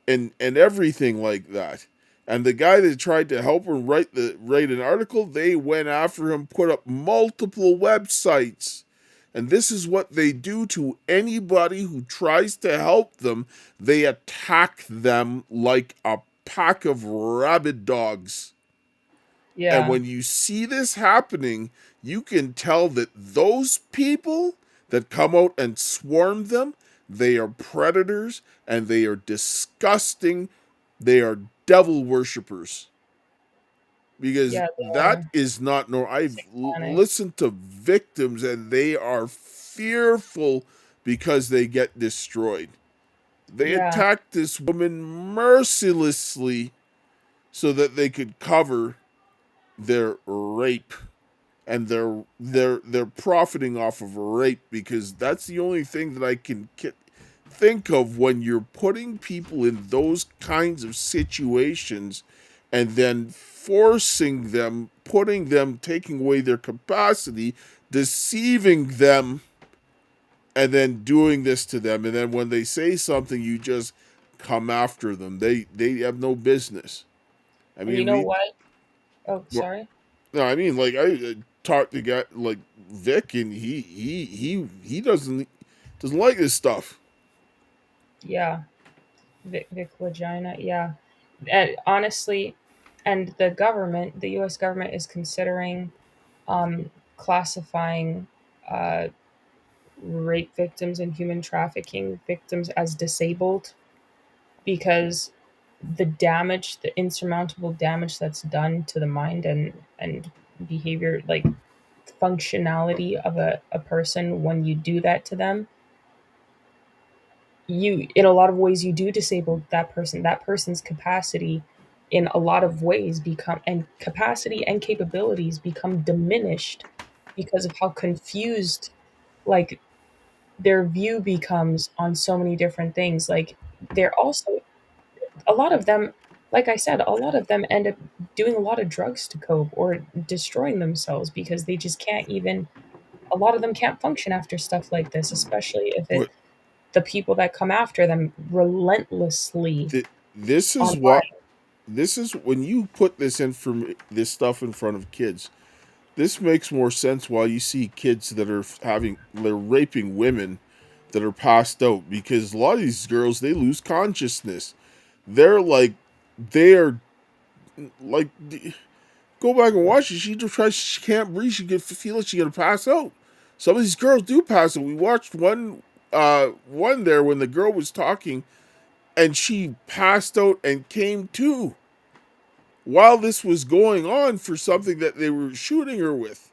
and everything like that. And the guy that tried to help her write an article, they went after him, put up multiple websites. And this is what they do to anybody who tries to help them. They attack them like a pack of rabid dogs. Yeah. And when you see this happening, you can tell that those people that come out and swarm them, they are predators and they are disgusting. They are devil worshippers. Because that is not normal. I've listened to victims and they are fearful because they get destroyed. They attacked this woman mercilessly so that they could cover their rape. And they're profiting off of rape, because that's the only thing that I can think of when you're putting people in those kinds of situations and then forcing them, putting them, taking away their capacity, deceiving them, and then doing this to them. And then when they say something, you just come after them. They have no business. I mean, you know what? Oh, sorry. No, I mean, like, I talked to guy like Vic, and he doesn't like this stuff. Yeah, Vic Vagina. Yeah, and honestly, and the government, the U.S. government, is considering classifying rape victims and human trafficking victims as disabled, because the damage, the insurmountable damage that's done to the mind and behavior, like functionality of a person when you do that to them, you, in a lot of ways, you do disable that person's capacity in a lot of ways capacity and capabilities become diminished because of how confused, like, their view becomes on so many different things. Like, they're also, a lot of them, like I said, a lot of them end up doing a lot of drugs to cope or destroying themselves because they just can't even, a lot of them can't function after stuff like this, especially if the people that come after them relentlessly. This is when you put this stuff in front of kids. This makes more sense why you see kids that they're raping women that are passed out, because a lot of these girls, they lose consciousness. They are like, go back and watch it. She can't breathe. She can feel it. She's gonna pass out. Some of these girls do pass out. We watched one there when the girl was talking, and she passed out and came to while this was going on for something that they were shooting her with.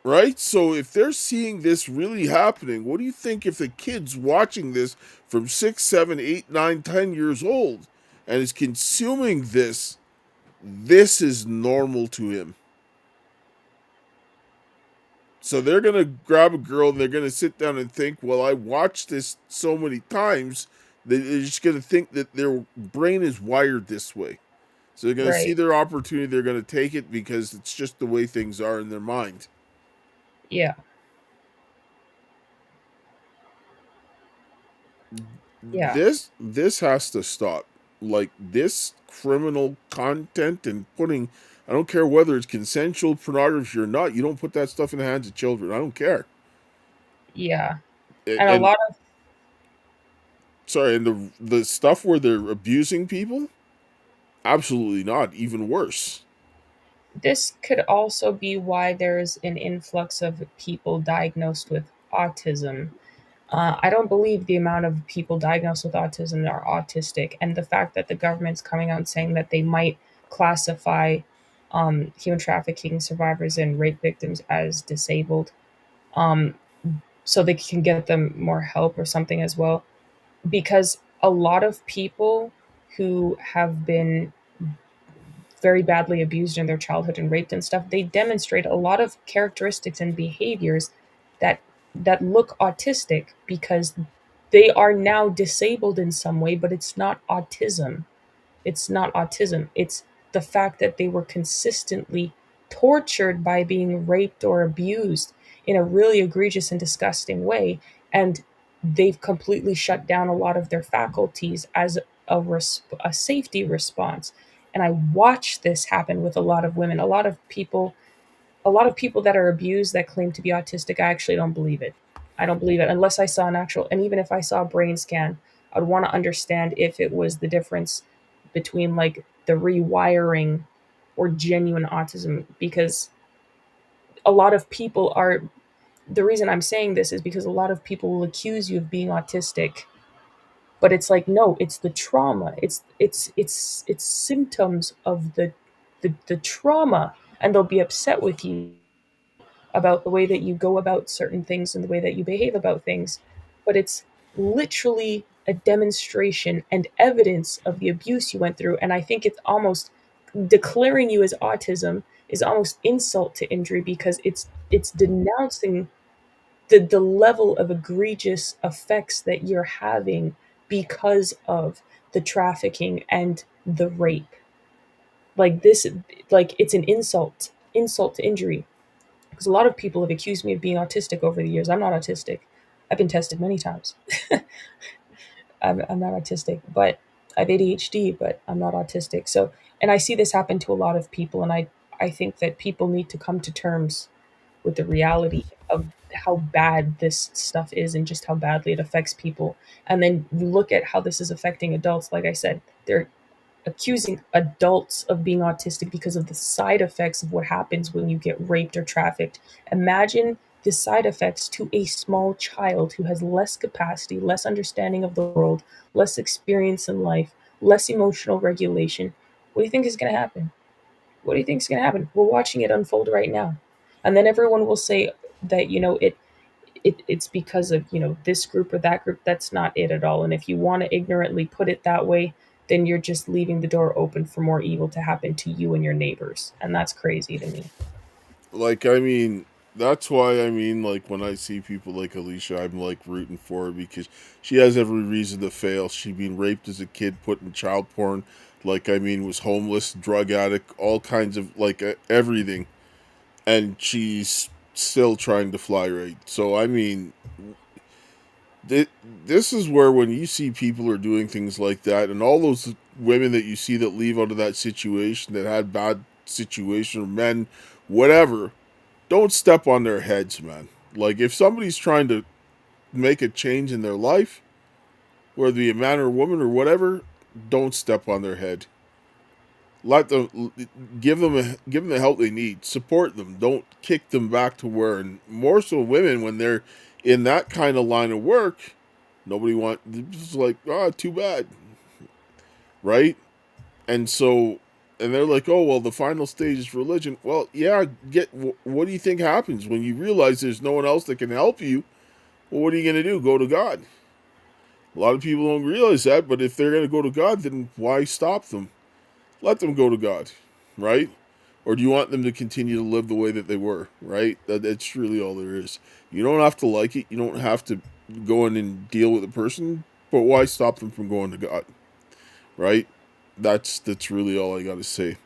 Right? So if they're seeing this really happening, what do you think if the kid's watching this from 6, 7, 8, 9, 10 years old and is consuming this is normal to him? So they're going to grab a girl and they're going to sit down and think, well, I watched this so many times, they're just going to think that their brain is wired this way. So they're going to see their opportunity, they're going to take it because it's just the way things are in their mind. Yeah. Yeah. This has to stop. Like, this criminal content and putting, I don't care whether it's consensual pornography or not, you don't put that stuff in the hands of children. I don't care. Yeah. And a lot of sorry, and the stuff where they're abusing people, absolutely not. Even worse. This could also be why there's an influx of people diagnosed with autism. I don't believe the amount of people diagnosed with autism are autistic, and the fact that the government's coming out and saying that they might classify human trafficking survivors and rape victims as disabled, um, so they can get them more help or something as well. Because a lot of people who have been very badly abused in their childhood and raped and stuff, they demonstrate a lot of characteristics and behaviors that look autistic because they are now disabled in some way, but it's not autism. It's not autism. It's the fact that they were consistently tortured by being raped or abused in a really egregious and disgusting way. And they've completely shut down a lot of their faculties as a safety response. And I watch this happen with a lot of women. A lot of people that are abused that claim to be autistic, I actually don't believe it. I don't believe it unless I saw an actual, and even if I saw a brain scan, I'd want to understand if it was the difference between like the rewiring or genuine autism, because a lot of people are, the reason I'm saying this is because a lot of people will accuse you of being autistic, but it's like, no, it's the trauma. It's symptoms of the trauma, and they'll be upset with you about the way that you go about certain things and the way that you behave about things, but it's literally a demonstration and evidence of the abuse you went through. And I think it's almost declaring you as autism is almost insult to injury, because it's denouncing the level of egregious effects that you're having because of the trafficking and the rape. Like this, like it's an insult to injury. Because a lot of people have accused me of being autistic over the years. I'm not autistic. I've been tested many times. I'm not autistic, but I have ADHD, but I'm not autistic. So, and I see this happen to a lot of people, and I think that people need to come to terms with the reality of how bad this stuff is and just how badly it affects people. And then you look at how this is affecting adults. Like I said, they're accusing adults of being autistic because of the side effects of what happens when you get raped or trafficked. Imagine the side effects to a small child who has less capacity, less understanding of the world, less experience in life, less emotional regulation. What do you think is going to happen? What do you think is going to happen? We're watching it unfold right now. And then everyone will say that, it's because of, this group or that group. That's not it at all. And if you want to ignorantly put it that way, then you're just leaving the door open for more evil to happen to you and your neighbors. And that's crazy to me. Like, I mean, that's why, I mean, like, when I see people like Alicia, I'm, like, rooting for her, because she has every reason to fail. She been raped as a kid, put in child porn, like, I mean, was homeless, drug addict, all kinds of, like, everything. And she's still trying to fly right. So, I mean, this is where when you see people are doing things like that, and all those women that you see that leave out of that situation, that had bad situation, or men, whatever, don't step on their heads, man. Like, if somebody's trying to make a change in their life, whether it be a man or a woman or whatever, don't step on their head. Let them, give them the help they need. Support them. Don't kick them back to where. And more so, women, when they're in that kind of line of work, nobody it's like, too bad, right? And so, and they're like, oh well, the final stage is religion. Well, yeah, what do you think happens when you realize there's no one else that can help you? Well, what are you going to do? Go to God. A lot of people don't realize that, but if they're going to go to God, then why stop them? Let them go to God, right? Or do you want them to continue to live the way that they were, right? That's really all there is. You don't have to like it. You don't have to go in and deal with the person, but why stop them from going to God, right? That's really all I got to say.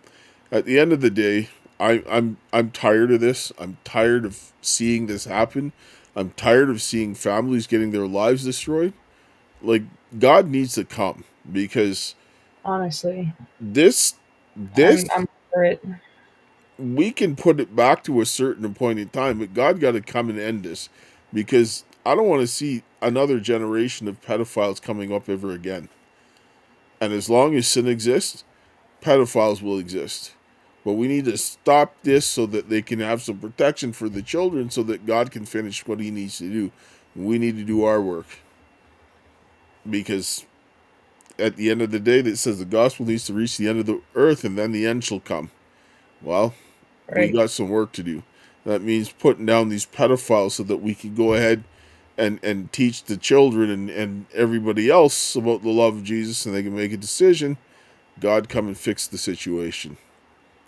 At the end of the day, I'm tired of this. I'm tired of seeing this happen. I'm tired of seeing families getting their lives destroyed. Like, God needs to come, because Honestly, this I'm for it. we can put it back to a certain point in time, but God got to come and end this, because I don't want to see another generation of pedophiles coming up ever again. And as long as sin exists, pedophiles will exist. But we need to stop this so that they can have some protection for the children, so that God can finish what he needs to do. We need to do our work. Because at the end of the day, it says the gospel needs to reach the end of the earth, and then the end shall come. Well, we got some work to do. That means putting down these pedophiles so that we can go ahead and teach the children and everybody else about the love of Jesus, and they can make a decision. God, come and fix the situation.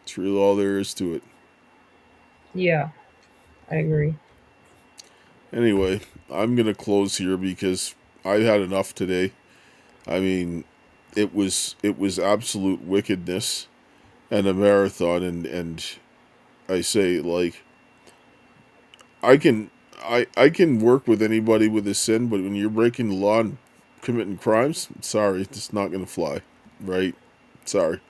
That's really all there is to it. Yeah, I agree. Anyway, I'm going to close here because I had enough today. I mean, it was absolute wickedness and a marathon, and I say, like, I can work with anybody with a sin, but when you're breaking the law and committing crimes, sorry, it's not going to fly, right? Sorry.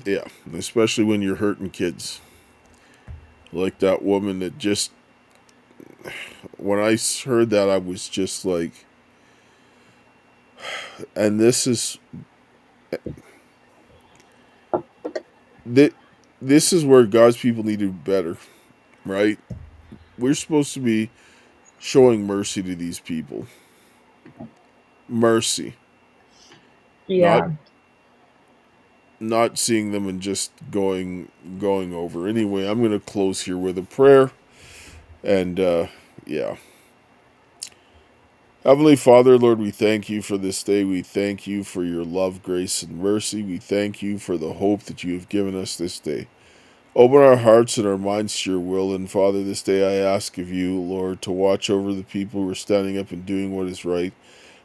Yeah, especially when you're hurting kids. Like that woman that just, when I heard that, I was just like, and this is where God's people need to do better, right? We're supposed to be showing mercy to these people. Mercy. Yeah. Not seeing them and just going over. Anyway, I'm going to close here with a prayer. And, yeah. Heavenly Father, Lord, we thank you for this day. We thank you for your love, grace, and mercy. We thank you for the hope that you have given us this day. Open our hearts and our minds to your will. And, Father, this day I ask of you, Lord, to watch over the people who are standing up and doing what is right.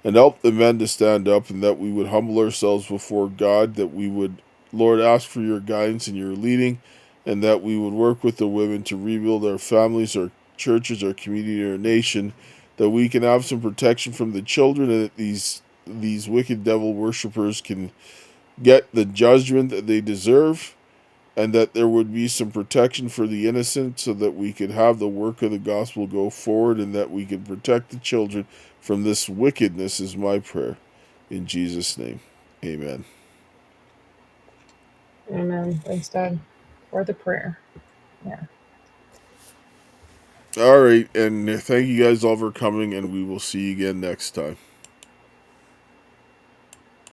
And help the men to stand up, and that we would humble ourselves before God, that we would, Lord, ask for your guidance and your leading, and that we would work with the women to rebuild our families, our churches, our community, our nation, that we can have some protection from the children, and that these wicked devil worshippers can get the judgment that they deserve, and that there would be some protection for the innocent, so that we could have the work of the gospel go forward, and that we can protect the children from this wickedness, is my prayer. In Jesus' name, amen. Amen. Thanks, Dad, for the prayer. Yeah. All right, and thank you guys all for coming, and we will see you again next time.